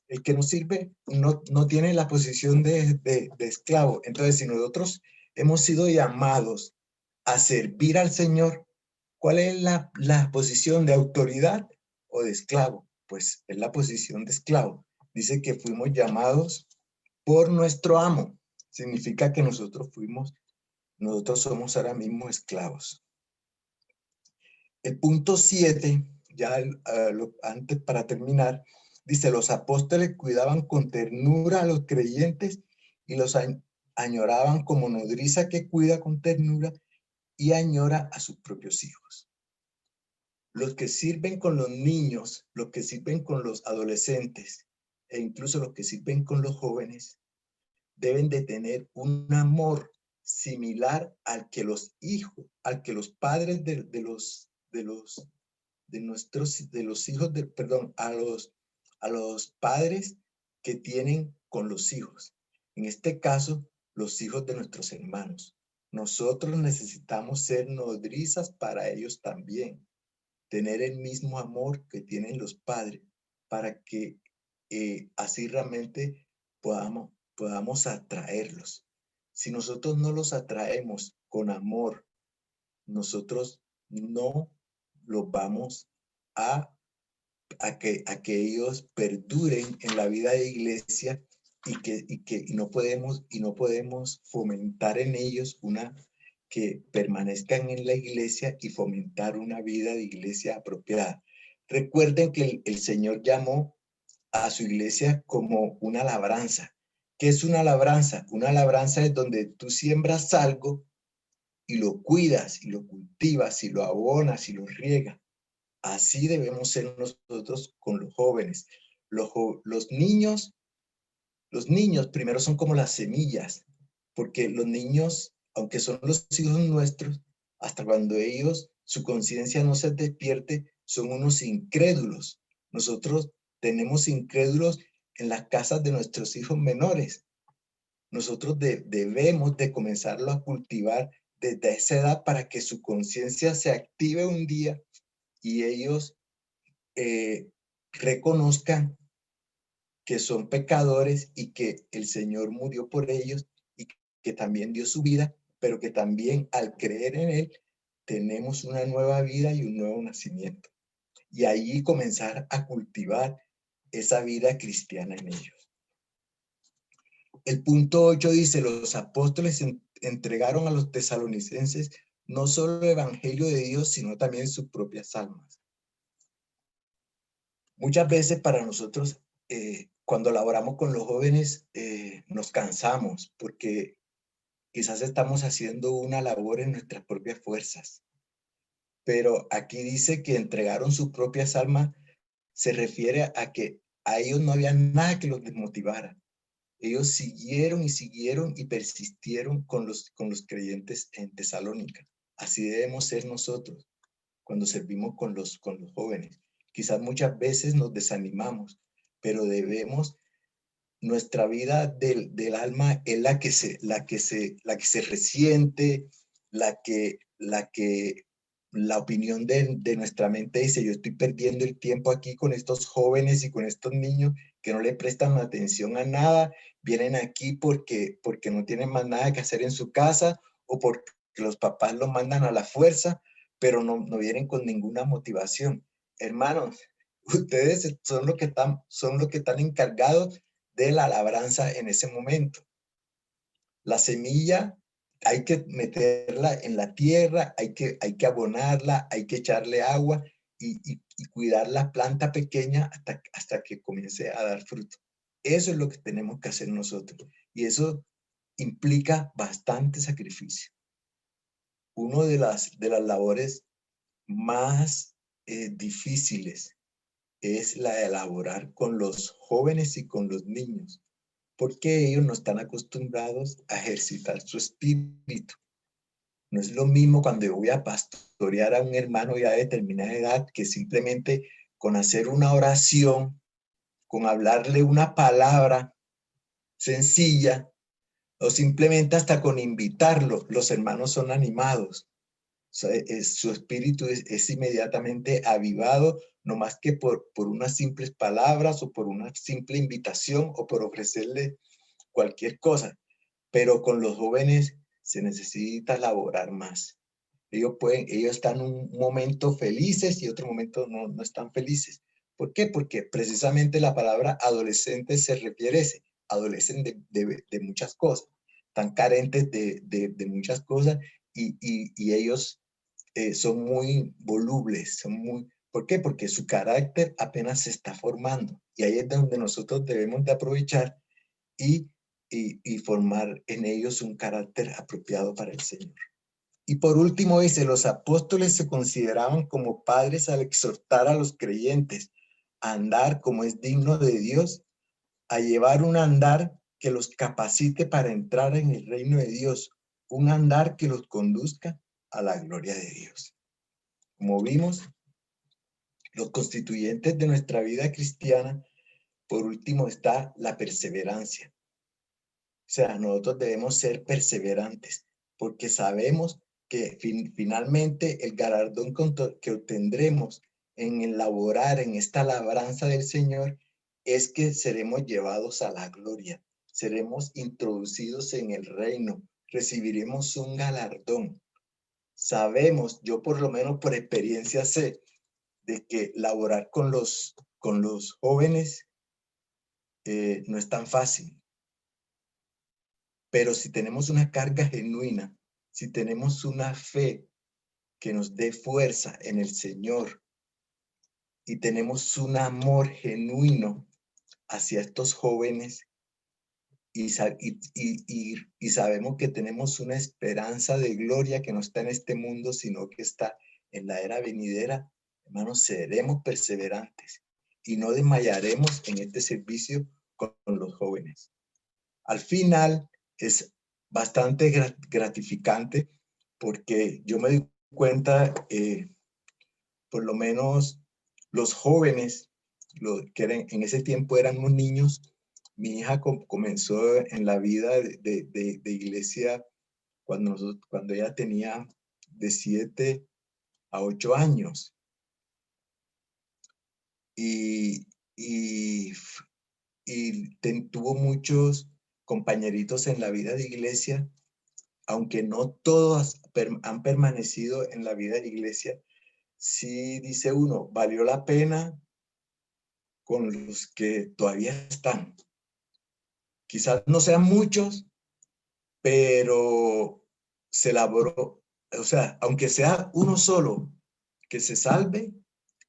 El que no sirve no tiene la posición de esclavo. Entonces, si nosotros hemos sido llamados a servir al Señor, ¿cuál es la posición de autoridad o de esclavo? Pues es la posición de esclavo. Dice que fuimos llamados por nuestro amo. Significa que nosotros somos ahora mismo esclavos. El punto 7, ya antes para terminar, dice: los apóstoles cuidaban con ternura a los creyentes y los añoraban como nodriza que cuida con ternura y añora a sus propios hijos. Los que sirven con los niños, los que sirven con los adolescentes e incluso los que sirven con los jóvenes deben de tener un amor similar al que los padres de los padres que tienen con los hijos. En este caso, los hijos de nuestros hermanos. Nosotros necesitamos ser nodrizas para ellos también, tener el mismo amor que tienen los padres, para que así realmente podamos atraerlos. Si nosotros no los atraemos con amor, nosotros no los vamos a que ellos perduren en la vida de iglesia, y no podemos fomentar en ellos que permanezcan en la iglesia y fomentar una vida de iglesia apropiada. Recuerden que el Señor llamó a su iglesia como una labranza. ¿Qué es una labranza? Una labranza es donde tú siembras algo y lo cuidas y lo cultivas y lo abonas y lo riegas. Así debemos ser nosotros con los jóvenes. Los niños primero son como las semillas, porque los niños, aunque son los hijos nuestros, hasta cuando su conciencia no se despierte, son unos incrédulos. Nosotros tenemos incrédulos en las casas de nuestros hijos menores. Nosotros debemos de comenzarlo a cultivar desde esa edad para que su conciencia se active un día y ellos reconozcan que son pecadores y que el Señor murió por ellos y que también dio su vida, pero que también al creer en Él tenemos una nueva vida y un nuevo nacimiento. Y ahí comenzar a cultivar esa vida cristiana en ellos. El punto 8 dice: los apóstoles entregaron a los tesalonicenses no solo el evangelio de Dios, sino también sus propias almas. Muchas veces para nosotros, cuando laboramos con los jóvenes, nos cansamos porque quizás estamos haciendo una labor en nuestras propias fuerzas. Pero aquí dice que entregaron sus propias almas, se refiere a que a ellos no había nada que los desmotivara. Ellos siguieron y siguieron y persistieron con los creyentes en Tesalónica. Así debemos ser nosotros cuando servimos con los jóvenes. Quizás muchas veces nos desanimamos, pero debemos, nuestra vida del alma es la que se resiente, la opinión de nuestra mente dice, yo estoy perdiendo el tiempo aquí con estos jóvenes y con estos niños que no le prestan atención a nada, vienen aquí porque no tienen más nada que hacer en su casa o porque los papás los mandan a la fuerza, pero no vienen con ninguna motivación. Hermanos, ustedes son los que están encargados de la labranza en ese momento. La semilla hay que meterla en la tierra, hay que abonarla, hay que echarle agua y cuidar la planta pequeña hasta que comience a dar fruto. Eso es lo que tenemos que hacer nosotros. Y eso implica bastante sacrificio. Una de las labores más difíciles es la de elaborar con los jóvenes y con los niños, porque ellos no están acostumbrados a ejercitar su espíritu. No es lo mismo cuando yo voy a pastorear a un hermano ya de determinada edad que simplemente con hacer una oración, con hablarle una palabra sencilla, o simplemente hasta con invitarlo, los hermanos son animados. O sea, su espíritu es inmediatamente avivado, no más que por unas simples palabras o por una simple invitación o por ofrecerle cualquier cosa. Pero con los jóvenes se necesita elaborar más. Ellos están en un momento felices y otro momento no están felices. ¿Por qué? Porque precisamente la palabra adolescente se refiere a ese. Adolecen de muchas cosas, están carentes de muchas cosas y ellos son muy volubles, ¿por qué? Porque su carácter apenas se está formando y ahí es donde nosotros debemos de aprovechar y formar en ellos un carácter apropiado para el Señor. Y por último dice, los apóstoles se consideraban como padres al exhortar a los creyentes a andar como es digno de Dios, a llevar un andar que los capacite para entrar en el reino de Dios, un andar que los conduzca a la gloria de Dios. Como vimos, los constituyentes de nuestra vida cristiana, por último está la perseverancia. O sea, nosotros debemos ser perseverantes porque sabemos que finalmente el galardón que obtendremos en elaborar en esta labranza del Señor es que seremos llevados a la gloria, seremos introducidos en el reino, recibiremos un galardón. Sabemos, yo por lo menos por experiencia sé, de que laborar con los jóvenes no es tan fácil. Pero si tenemos una carga genuina, si tenemos una fe que nos dé fuerza en el Señor y tenemos un amor genuino hacia estos jóvenes y sabemos que tenemos una esperanza de gloria que no está en este mundo, sino que está en la era venidera, hermanos, seremos perseverantes y no desmayaremos en este servicio con los jóvenes. Al final es bastante gratificante porque yo me di cuenta, por lo menos los jóvenes, que en ese tiempo eran unos niños. Mi hija comenzó en la vida de iglesia cuando ella tenía de 7 a 8 años. Y tuvo muchos compañeritos en la vida de iglesia, aunque no todos han permanecido en la vida de iglesia. Sí, dice uno, valió la pena con los que todavía están. Quizás no sean muchos, pero se laboró, o sea, aunque sea uno solo que se salve,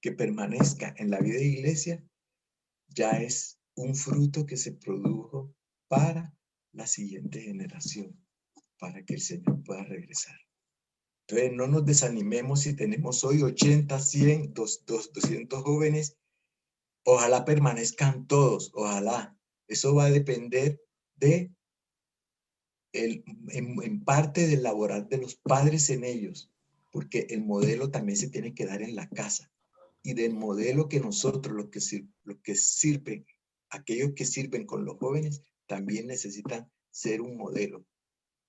que permanezca en la vida de iglesia, ya es un fruto que se produjo para la siguiente generación, para que el Señor pueda regresar. Entonces, no nos desanimemos si tenemos hoy 80, 100, 200 jóvenes. Ojalá permanezcan todos, ojalá. Eso va a depender de en parte del laborar de los padres en ellos, porque el modelo también se tiene que dar en la casa, y del modelo que nosotros, los que sirven, aquellos que sirven con los jóvenes, también necesitan ser un modelo.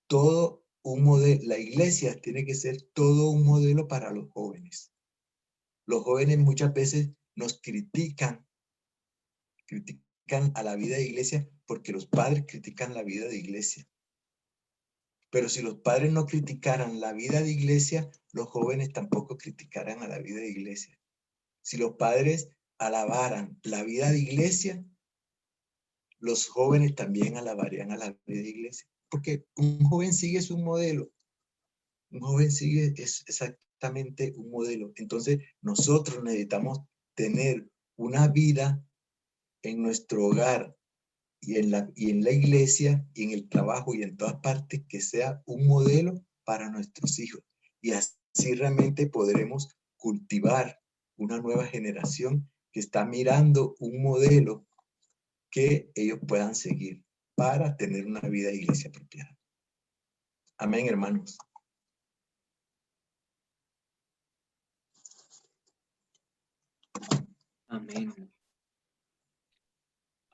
Todo un modelo, la iglesia tiene que ser todo un modelo para los jóvenes. Los jóvenes muchas veces nos critican a la vida de iglesia porque los padres critican la vida de iglesia. Pero si los padres no criticaran la vida de iglesia, los jóvenes tampoco criticaran a la vida de iglesia. Si los padres alabaran la vida de iglesia, los jóvenes también alabarían a la vida de iglesia. Porque un joven sigue su modelo. Un joven sigue exactamente un modelo. Entonces, nosotros necesitamos tener una vida en nuestro hogar y en la iglesia y en el trabajo y en todas partes que sea un modelo para nuestros hijos. Y así realmente podremos cultivar una nueva generación que está mirando un modelo que ellos puedan seguir para tener una vida de iglesia apropiada. Amén, hermanos. Amén.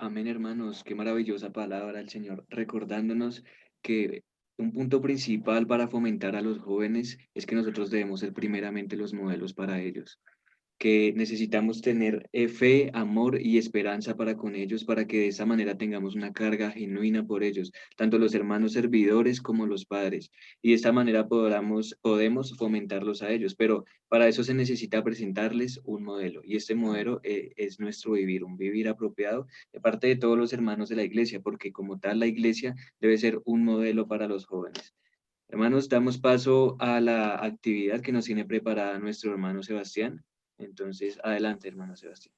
Amén, hermanos. Qué maravillosa palabra el Señor, recordándonos que un punto principal para fomentar a los jóvenes es que nosotros debemos ser primeramente los modelos para ellos, que necesitamos tener fe, amor y esperanza para con ellos, para que de esa manera tengamos una carga genuina por ellos, tanto los hermanos servidores como los padres, y de esta manera podemos fomentarlos a ellos, pero para eso se necesita presentarles un modelo, y este modelo es nuestro vivir, un vivir apropiado de parte de todos los hermanos de la iglesia, porque como tal la iglesia debe ser un modelo para los jóvenes. Hermanos, damos paso a la actividad que nos tiene preparada nuestro hermano Sebastián. Entonces, adelante, hermano Sebastián.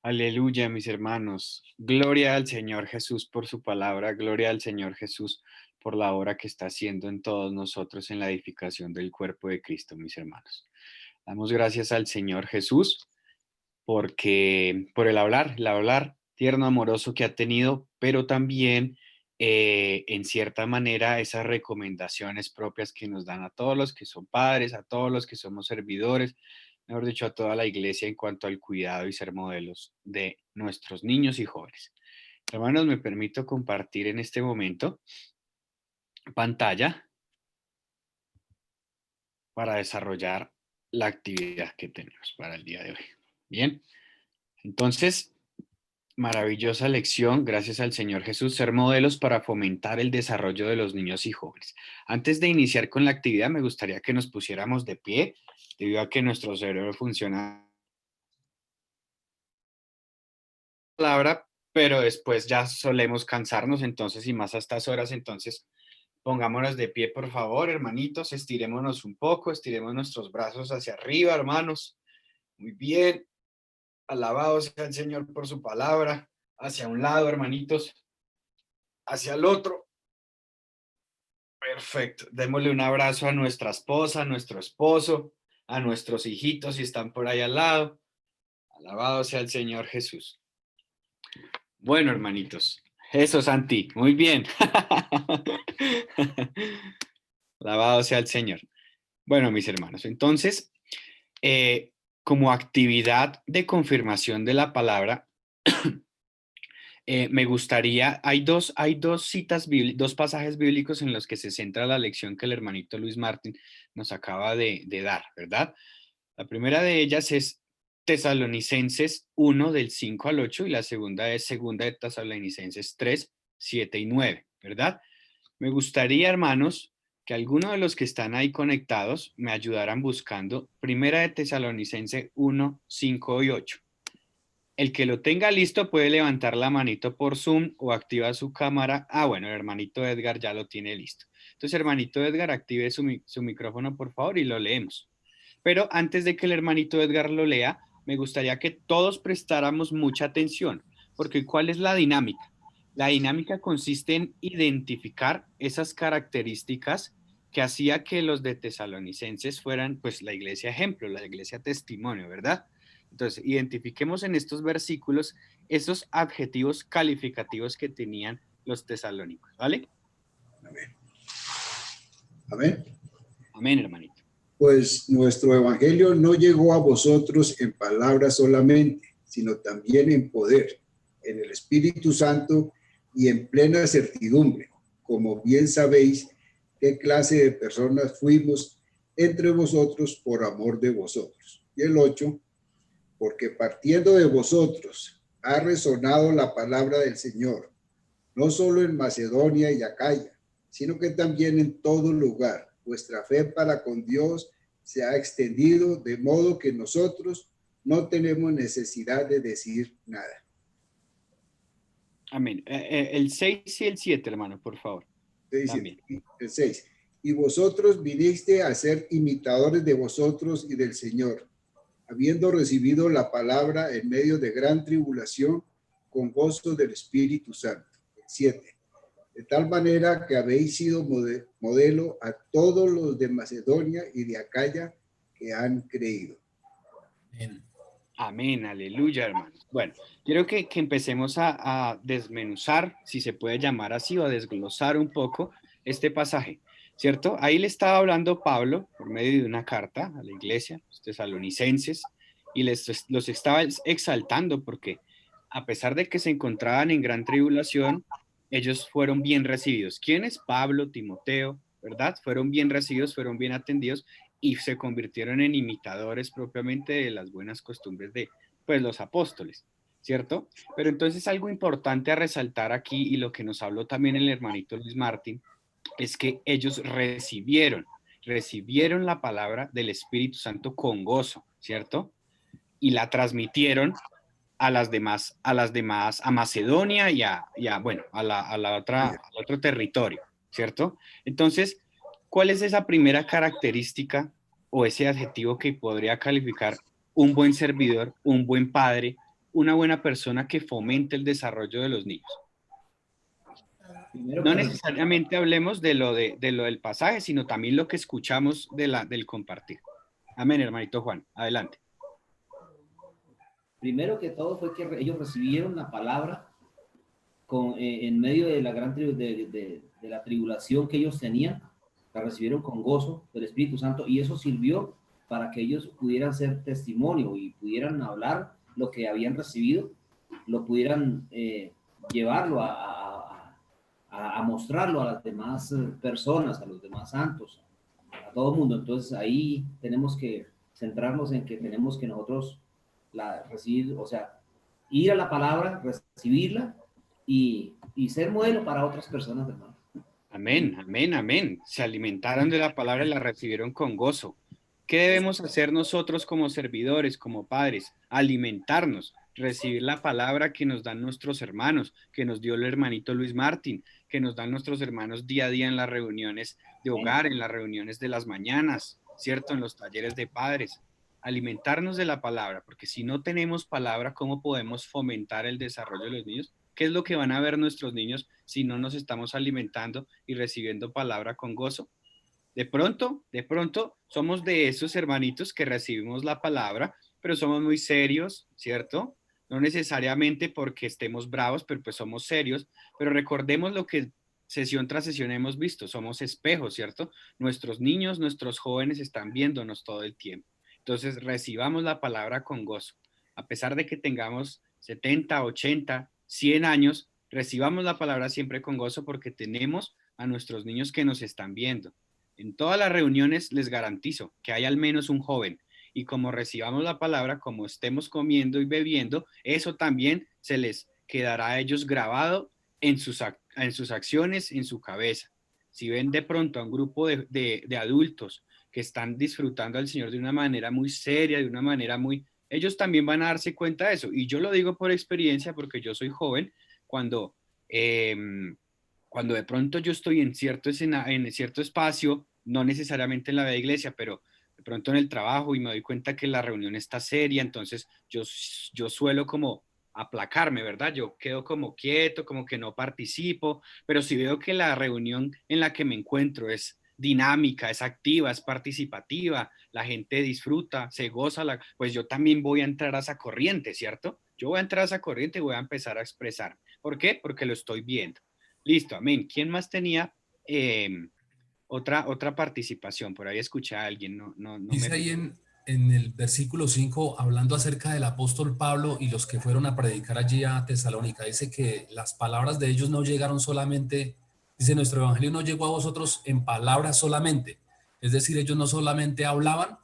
Aleluya, mis hermanos. Gloria al Señor Jesús por su palabra. Gloria al Señor Jesús por la obra que está haciendo en todos nosotros en la edificación del cuerpo de Cristo, mis hermanos. Damos gracias al Señor Jesús porque por el hablar tierno, amoroso que ha tenido, pero también en cierta manera esas recomendaciones propias que nos dan a todos los que son padres, a todos los que somos servidores, mejor dicho, a toda la iglesia en cuanto al cuidado y ser modelos de nuestros niños y jóvenes. Hermanos, me permito compartir en este momento pantalla para desarrollar la actividad que tenemos para el día de hoy. Bien, entonces, maravillosa lección, gracias al Señor Jesús, ser modelos para fomentar el desarrollo de los niños y jóvenes. Antes de iniciar con la actividad, me gustaría que nos pusiéramos de pie, debido a que nuestro cerebro funciona palabra, pero después ya solemos cansarnos, entonces, y más a estas horas, entonces, pongámonos de pie, por favor, hermanitos, estirémonos un poco, estiremos nuestros brazos hacia arriba, hermanos. Muy bien. Alabado sea el Señor por su palabra. Hacia un lado, hermanitos. Hacia el otro. Perfecto. Démosle un abrazo a nuestra esposa, a nuestro esposo, a nuestros hijitos si están por ahí al lado. Alabado sea el Señor Jesús. Bueno, hermanitos. Eso, Santi. Muy bien. Alabado sea el Señor. Bueno, mis hermanos, entonces, como actividad de confirmación de la palabra, me gustaría, hay dos citas, dos pasajes bíblicos en los que se centra la lección que el hermanito Luis Martín nos acaba de dar, ¿verdad? La primera de ellas es Tesalonicenses 1 del 5 al 8 y la segunda es segunda de Tesalonicenses 3, 7 y 9, ¿verdad? Me gustaría, hermanos, que alguno de los que están ahí conectados me ayudaran buscando primera de Tesalonicenses 1, 5 y 8. El que lo tenga listo puede levantar la manito por Zoom o activa su cámara. Ah, bueno, el hermanito Edgar ya lo tiene listo. Entonces, hermanito Edgar, active su micrófono, por favor, y lo leemos. Pero antes de que el hermanito Edgar lo lea, me gustaría que todos prestáramos mucha atención, porque ¿cuál es la dinámica? La dinámica consiste en identificar esas características que hacía que los de Tesalonicenses fueran, pues, la iglesia ejemplo, la iglesia testimonio, ¿verdad? Entonces, identifiquemos en estos versículos esos adjetivos calificativos que tenían los tesalónicos, ¿vale? Amén. Amén. Amén, hermanito. Pues nuestro evangelio no llegó a vosotros en palabras solamente, sino también en poder, en el Espíritu Santo y en plena certidumbre, como bien sabéis qué clase de personas fuimos entre vosotros por amor de vosotros. Y el 8, porque partiendo de vosotros ha resonado la palabra del Señor, no solo en Macedonia y Acaya, sino que también en todo lugar. Vuestra fe para con Dios se ha extendido, de modo que nosotros no tenemos necesidad de decir nada. Amén. El 6 y el 7, hermano, por favor. También. El 6. Y vosotros viniste a ser imitadores de vosotros y del Señor, habiendo recibido la palabra en medio de gran tribulación, con gozo del Espíritu Santo. El 7. De tal manera que habéis sido modelo a todos los de Macedonia y de Acaya que han creído. Amén. Amén, aleluya, hermanos. Bueno, quiero que empecemos a desmenuzar, si se puede llamar así, o a desglosar un poco este pasaje, ¿cierto? Ahí le estaba hablando Pablo por medio de una carta a la iglesia, los tesalonicenses, y los estaba exaltando porque a pesar de que se encontraban en gran tribulación, ellos fueron bien recibidos. ¿Quiénes? Pablo, Timoteo, ¿verdad? Fueron bien recibidos, fueron bien atendidos y se convirtieron en imitadores propiamente de las buenas costumbres de, pues, los apóstoles, ¿cierto? Pero entonces algo importante a resaltar aquí, y lo que nos habló también el hermanito Luis Martín, es que ellos recibieron la palabra del Espíritu Santo con gozo, ¿cierto? Y la transmitieron a las demás, a Macedonia y a bueno, al otro territorio, ¿cierto? Entonces, ¿cuál es esa primera característica o ese adjetivo que podría calificar un buen servidor, un buen padre, una buena persona que fomente el desarrollo de los niños? No necesariamente hablemos de lo del pasaje, sino también lo que escuchamos del compartir. Amén, hermanito Juan. Adelante. Primero que todo fue que ellos recibieron la palabra en medio de la gran de la tribulación que ellos tenían, la recibieron con gozo del Espíritu Santo, y eso sirvió para que ellos pudieran ser testimonio y pudieran hablar lo que habían recibido, lo pudieran llevarlo a mostrarlo a las demás personas, a los demás santos, a todo el mundo. Entonces ahí tenemos que centrarnos en que tenemos que nosotros recibir, o sea, ir a la palabra, recibirla y ser modelo para otras personas, hermano. Amén, amén, amén. Se alimentaron de la palabra y la recibieron con gozo. ¿Qué debemos hacer nosotros como servidores, como padres? Alimentarnos, recibir la palabra que nos dan nuestros hermanos, que nos dio el hermanito Luis Martín, que nos dan nuestros hermanos día a día en las reuniones de hogar, en las reuniones de las mañanas, ¿cierto? En los talleres de padres. Alimentarnos de la palabra, porque si no tenemos palabra, ¿cómo podemos fomentar el desarrollo de los niños? ¿Qué es lo que van a ver nuestros niños si no nos estamos alimentando y recibiendo palabra con gozo? De pronto somos de esos hermanitos que recibimos la palabra, pero somos muy serios, ¿cierto? No necesariamente porque estemos bravos, pero pues somos serios, pero recordemos lo que sesión tras sesión hemos visto, somos espejos, ¿cierto? Nuestros niños, nuestros jóvenes están viéndonos todo el tiempo. Entonces recibamos la palabra con gozo. A pesar de que tengamos 70, 80, 100 años, recibamos la palabra siempre con gozo porque tenemos a nuestros niños que nos están viendo. En todas las reuniones les garantizo que hay al menos un joven, y como recibamos la palabra, como estemos comiendo y bebiendo, eso también se les quedará a ellos grabado en sus acciones, en su cabeza. Si ven de pronto a un grupo de adultos que están disfrutando al Señor de una manera muy seria, de una manera muy... Ellos también van a darse cuenta de eso. Y yo lo digo por experiencia porque yo soy joven. Cuando de pronto yo estoy en cierto espacio, no necesariamente en la iglesia, pero de pronto en el trabajo, y me doy cuenta que la reunión está seria, entonces yo suelo como aplacarme, ¿verdad? Yo quedo como quieto, como que no participo, pero si veo que la reunión en la que me encuentro es dinámica, es activa, es participativa, la gente disfruta, se goza, pues yo también voy a entrar a esa corriente, ¿cierto? Yo voy a entrar a esa corriente y voy a empezar a expresar. ¿Por qué? Porque lo estoy viendo. Listo, amén. ¿Quién más tenía otra participación? Por ahí escuché a alguien, no Dice me... ahí en el versículo 5, hablando acerca del apóstol Pablo y los que fueron a predicar allí a Tesalónica, dice que las palabras de ellos no llegaron solamente, dice, nuestro evangelio no llegó a vosotros en palabras solamente. Es decir, ellos no solamente hablaban,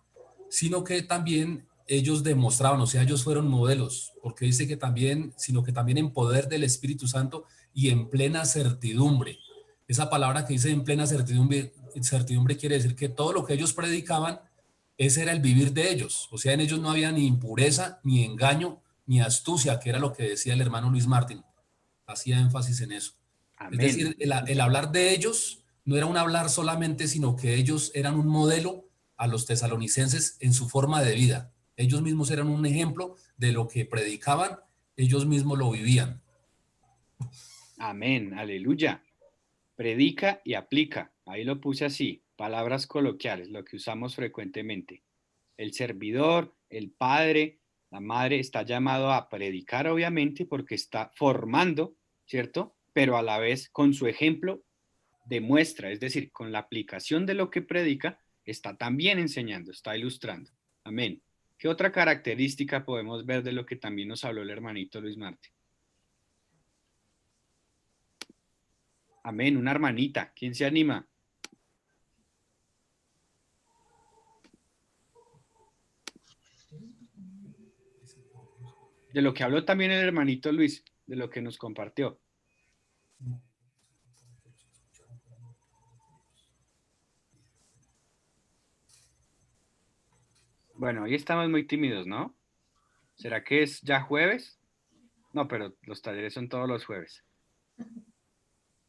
sino que también ellos demostraban, o sea, ellos fueron modelos, porque dice que también, sino que también en poder del Espíritu Santo y en plena certidumbre. Esa palabra que dice en plena certidumbre quiere decir que todo lo que ellos predicaban, ese era el vivir de ellos. O sea, en ellos no había ni impureza, ni engaño, ni astucia, que era lo que decía el hermano Luis Martín. Hacía énfasis en eso. Es Amén. decir, el hablar de ellos no era un hablar solamente, sino que ellos eran un modelo a los tesalonicenses en su forma de vida. Ellos mismos eran un ejemplo de lo que predicaban, ellos mismos lo vivían. Amén, aleluya. Predica y aplica. Ahí lo puse así, palabras coloquiales, lo que usamos frecuentemente. El servidor, el padre, la madre está llamado a predicar, obviamente, porque está formando, ¿cierto? Pero a la vez con su ejemplo demuestra, es decir, con la aplicación de lo que predica, está también enseñando, está ilustrando. Amén. ¿Qué otra característica podemos ver de lo que también nos habló el hermanito Luis Martín? Amén, una hermanita. ¿Quién se anima? De lo que habló también el hermanito Luis, de lo que nos compartió. Bueno, hoy estamos muy tímidos, ¿no? ¿Será que es ya jueves? No, pero los talleres son todos los jueves.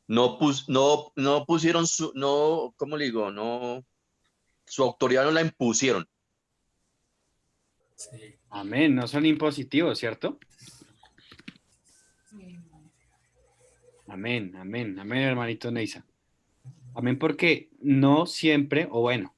No pusieron ¿cómo le digo? No, su autoridad no la impusieron. Sí. Amén, no son impositivos, ¿cierto? Amén, amén, amén, hermanito Neisa. Amén, porque no siempre, o bueno,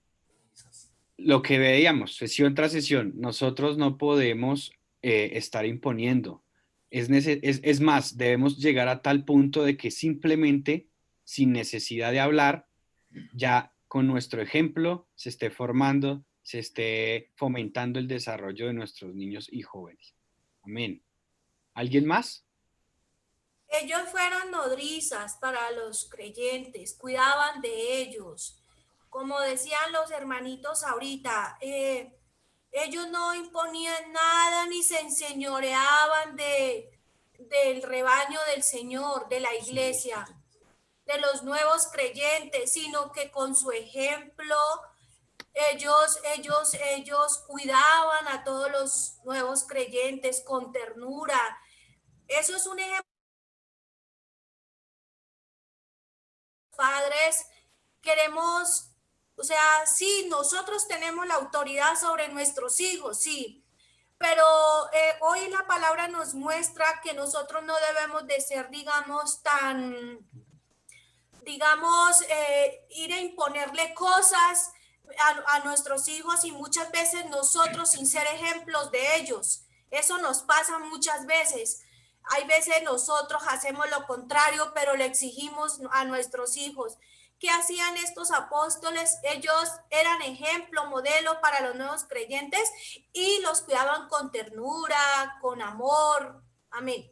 lo que veíamos, sesión tras sesión, nosotros no podemos estar imponiendo. Es más, debemos llegar a tal punto de que simplemente, sin necesidad de hablar, ya con nuestro ejemplo se esté formando, se esté fomentando el desarrollo de nuestros niños y jóvenes. Amén. ¿Alguien más? Ellos fueron nodrizas para los creyentes, cuidaban de ellos. Como decían los hermanitos ahorita, ellos no imponían nada ni se enseñoreaban del rebaño del Señor, de la iglesia, de los nuevos creyentes, sino que con su ejemplo ellos cuidaban a todos los nuevos creyentes con ternura. Eso es un ejemplo. Padres, queremos, o sea, sí, nosotros tenemos la autoridad sobre nuestros hijos, sí, pero hoy la palabra nos muestra que nosotros no debemos de ser, digamos, ir a imponerle cosas a nuestros hijos y muchas veces nosotros sin ser ejemplos de ellos. Eso nos pasa muchas veces. Hay veces nosotros hacemos lo contrario, pero le exigimos a nuestros hijos. ¿Qué hacían estos apóstoles? Ellos eran ejemplo, modelo para los nuevos creyentes y los cuidaban con ternura, con amor. Amén.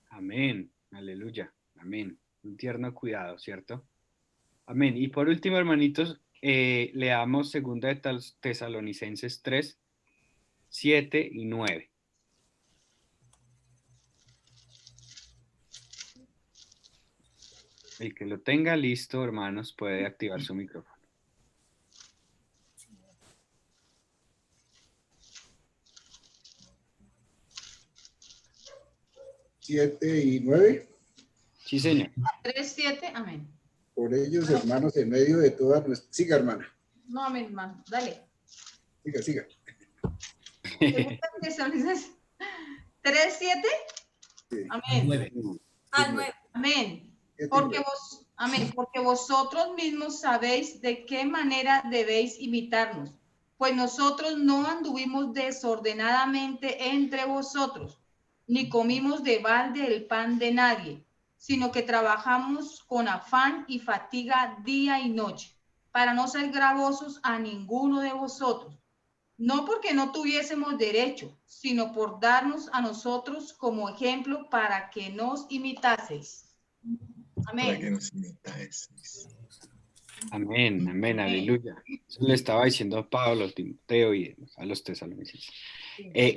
Amén. Aleluya. Amén. Un tierno cuidado, ¿cierto? Amén. Y por último, hermanitos, leamos 2 de Tesalonicenses 3, 7 y 9. El que lo tenga listo, hermanos, puede activar su micrófono. ¿7 y 9? Sí, señor. 3, 7, amén. Por ellos, hermanos, en medio de todas nuestras... Siga, hermana. No, amén, hermano, dale. Siga. 3, 7, Sí. amén. 9. Al 9. Amén. 7 y Porque 9. amén, porque vosotros mismos sabéis de qué manera debéis imitarnos, pues nosotros no anduvimos desordenadamente entre vosotros, ni comimos de balde el pan de nadie, sino que trabajamos con afán y fatiga día y noche, para no ser gravosos a ninguno de vosotros, no porque no tuviésemos derecho, sino por darnos a nosotros como ejemplo para que nos imitaseis. Para que Amén. nos imitaseis. Amén, amén, aleluya. Eso le estaba diciendo a Pablo, a Timoteo y a los tesalonicenses.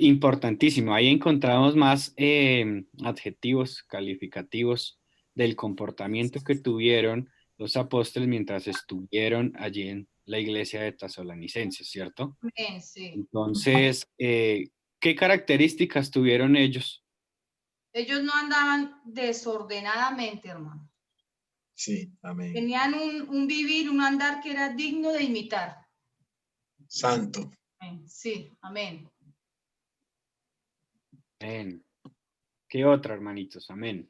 Importantísimo, ahí encontramos más adjetivos calificativos del comportamiento que tuvieron los apóstoles mientras estuvieron allí en la iglesia de Tesalonicenses, ¿cierto? Amén, sí. Entonces, ¿qué características tuvieron ellos? Ellos no andaban desordenadamente, hermano. Sí, amén. Tenían un vivir, un andar que era digno de imitar. Santo. Amén. Sí, amén. Amén. ¿Qué otra, hermanitos? Amén.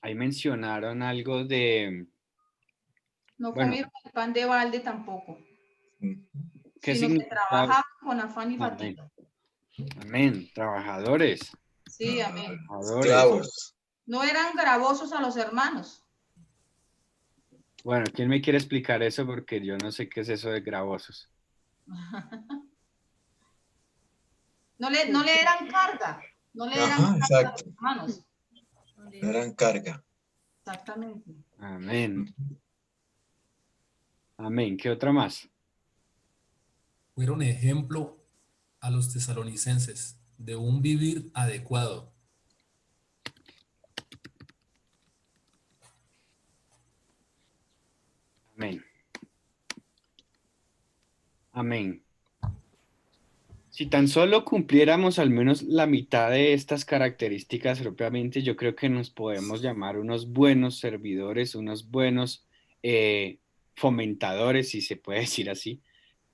Ahí mencionaron algo de... No bueno, comieron el pan de balde tampoco, ¿qué sino que significa? trabajaban con afán y Amén. fatiga. Amén. Trabajadores. Sí, amén. Trabajadores. Esclavos. No eran gravosos a los hermanos. Bueno, ¿quién me quiere explicar eso? Porque yo no sé qué es eso de gravosos. No le eran carga. No le eran Ajá, carga a exacto. los hermanos. No eran carga. Exactamente. Amén. Amén. ¿Qué otra más? Fueron ejemplo a los tesalonicenses de un vivir adecuado. Amén. Amén. Si tan solo cumpliéramos al menos la mitad de estas características propiamente, yo creo que nos podemos llamar unos buenos servidores, unos buenos fomentadores, si se puede decir así,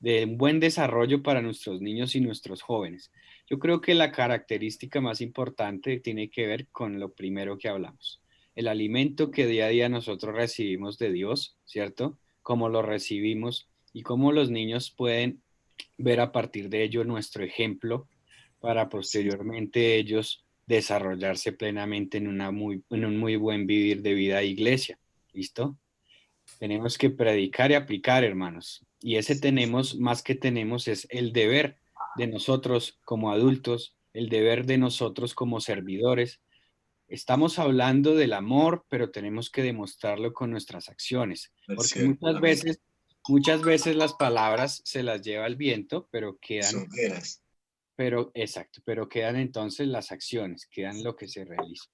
de un buen desarrollo para nuestros niños y nuestros jóvenes. Yo creo que la característica más importante tiene que ver con lo primero que hablamos, el alimento que día a día nosotros recibimos de Dios, ¿cierto? Cómo lo recibimos y cómo los niños pueden ver a partir de ello nuestro ejemplo para posteriormente ellos desarrollarse plenamente en un muy buen vivir de vida de iglesia. ¿Listo? Tenemos que predicar y aplicar, hermanos. Y ese tenemos, más que tenemos, es el deber de nosotros como adultos, el deber de nosotros como servidores. Estamos hablando del amor, pero tenemos que demostrarlo con nuestras acciones, porque muchas veces las palabras se las lleva el viento, pero quedan, Son veras. pero quedan entonces las acciones, quedan lo que se realiza.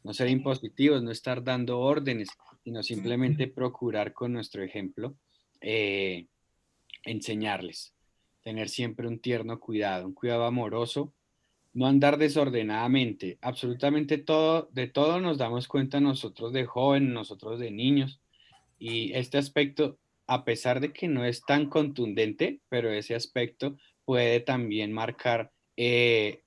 No ser impositivos, no estar dando órdenes, sino simplemente procurar con nuestro ejemplo enseñarles, tener siempre un tierno cuidado, un cuidado amoroso, no andar desordenadamente. Absolutamente todo, de todo nos damos cuenta nosotros de jóvenes, nosotros de niños, y este aspecto, a pesar de que no es tan contundente, pero ese aspecto puede también marcar, el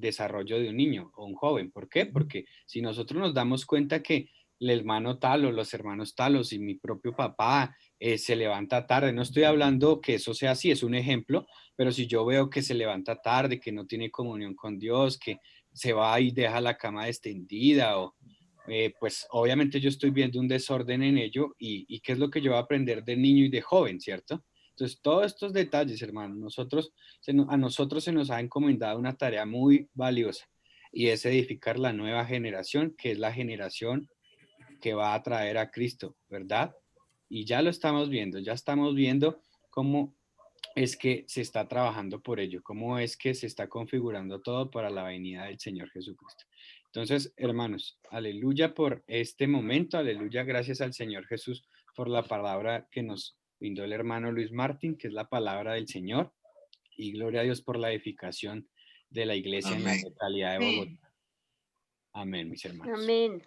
desarrollo de un niño o un joven. ¿Por qué? Porque si nosotros nos damos cuenta que el hermano tal o los hermanos tal o si mi propio papá se levanta tarde, no estoy hablando que eso sea así, es un ejemplo, pero si yo veo que se levanta tarde, que no tiene comunión con Dios, que se va y deja la cama extendida o pues obviamente yo estoy viendo un desorden en ello y qué es lo que yo voy a aprender de niño y de joven, ¿cierto? Entonces, todos estos detalles, hermano, a nosotros se nos ha encomendado una tarea muy valiosa y es edificar la nueva generación, que es la generación que va a traer a Cristo, ¿verdad? Y ya lo estamos viendo cómo es que se está trabajando por ello, cómo es que se está configurando todo para la venida del Señor Jesucristo. Entonces, hermanos, aleluya por este momento, aleluya, gracias al Señor Jesús por la palabra que nos brindó el hermano Luis Martín, que es la palabra del Señor, y gloria a Dios por la edificación de la iglesia en la Amén. localidad de Bogotá. Amén, mis hermanos. Amén.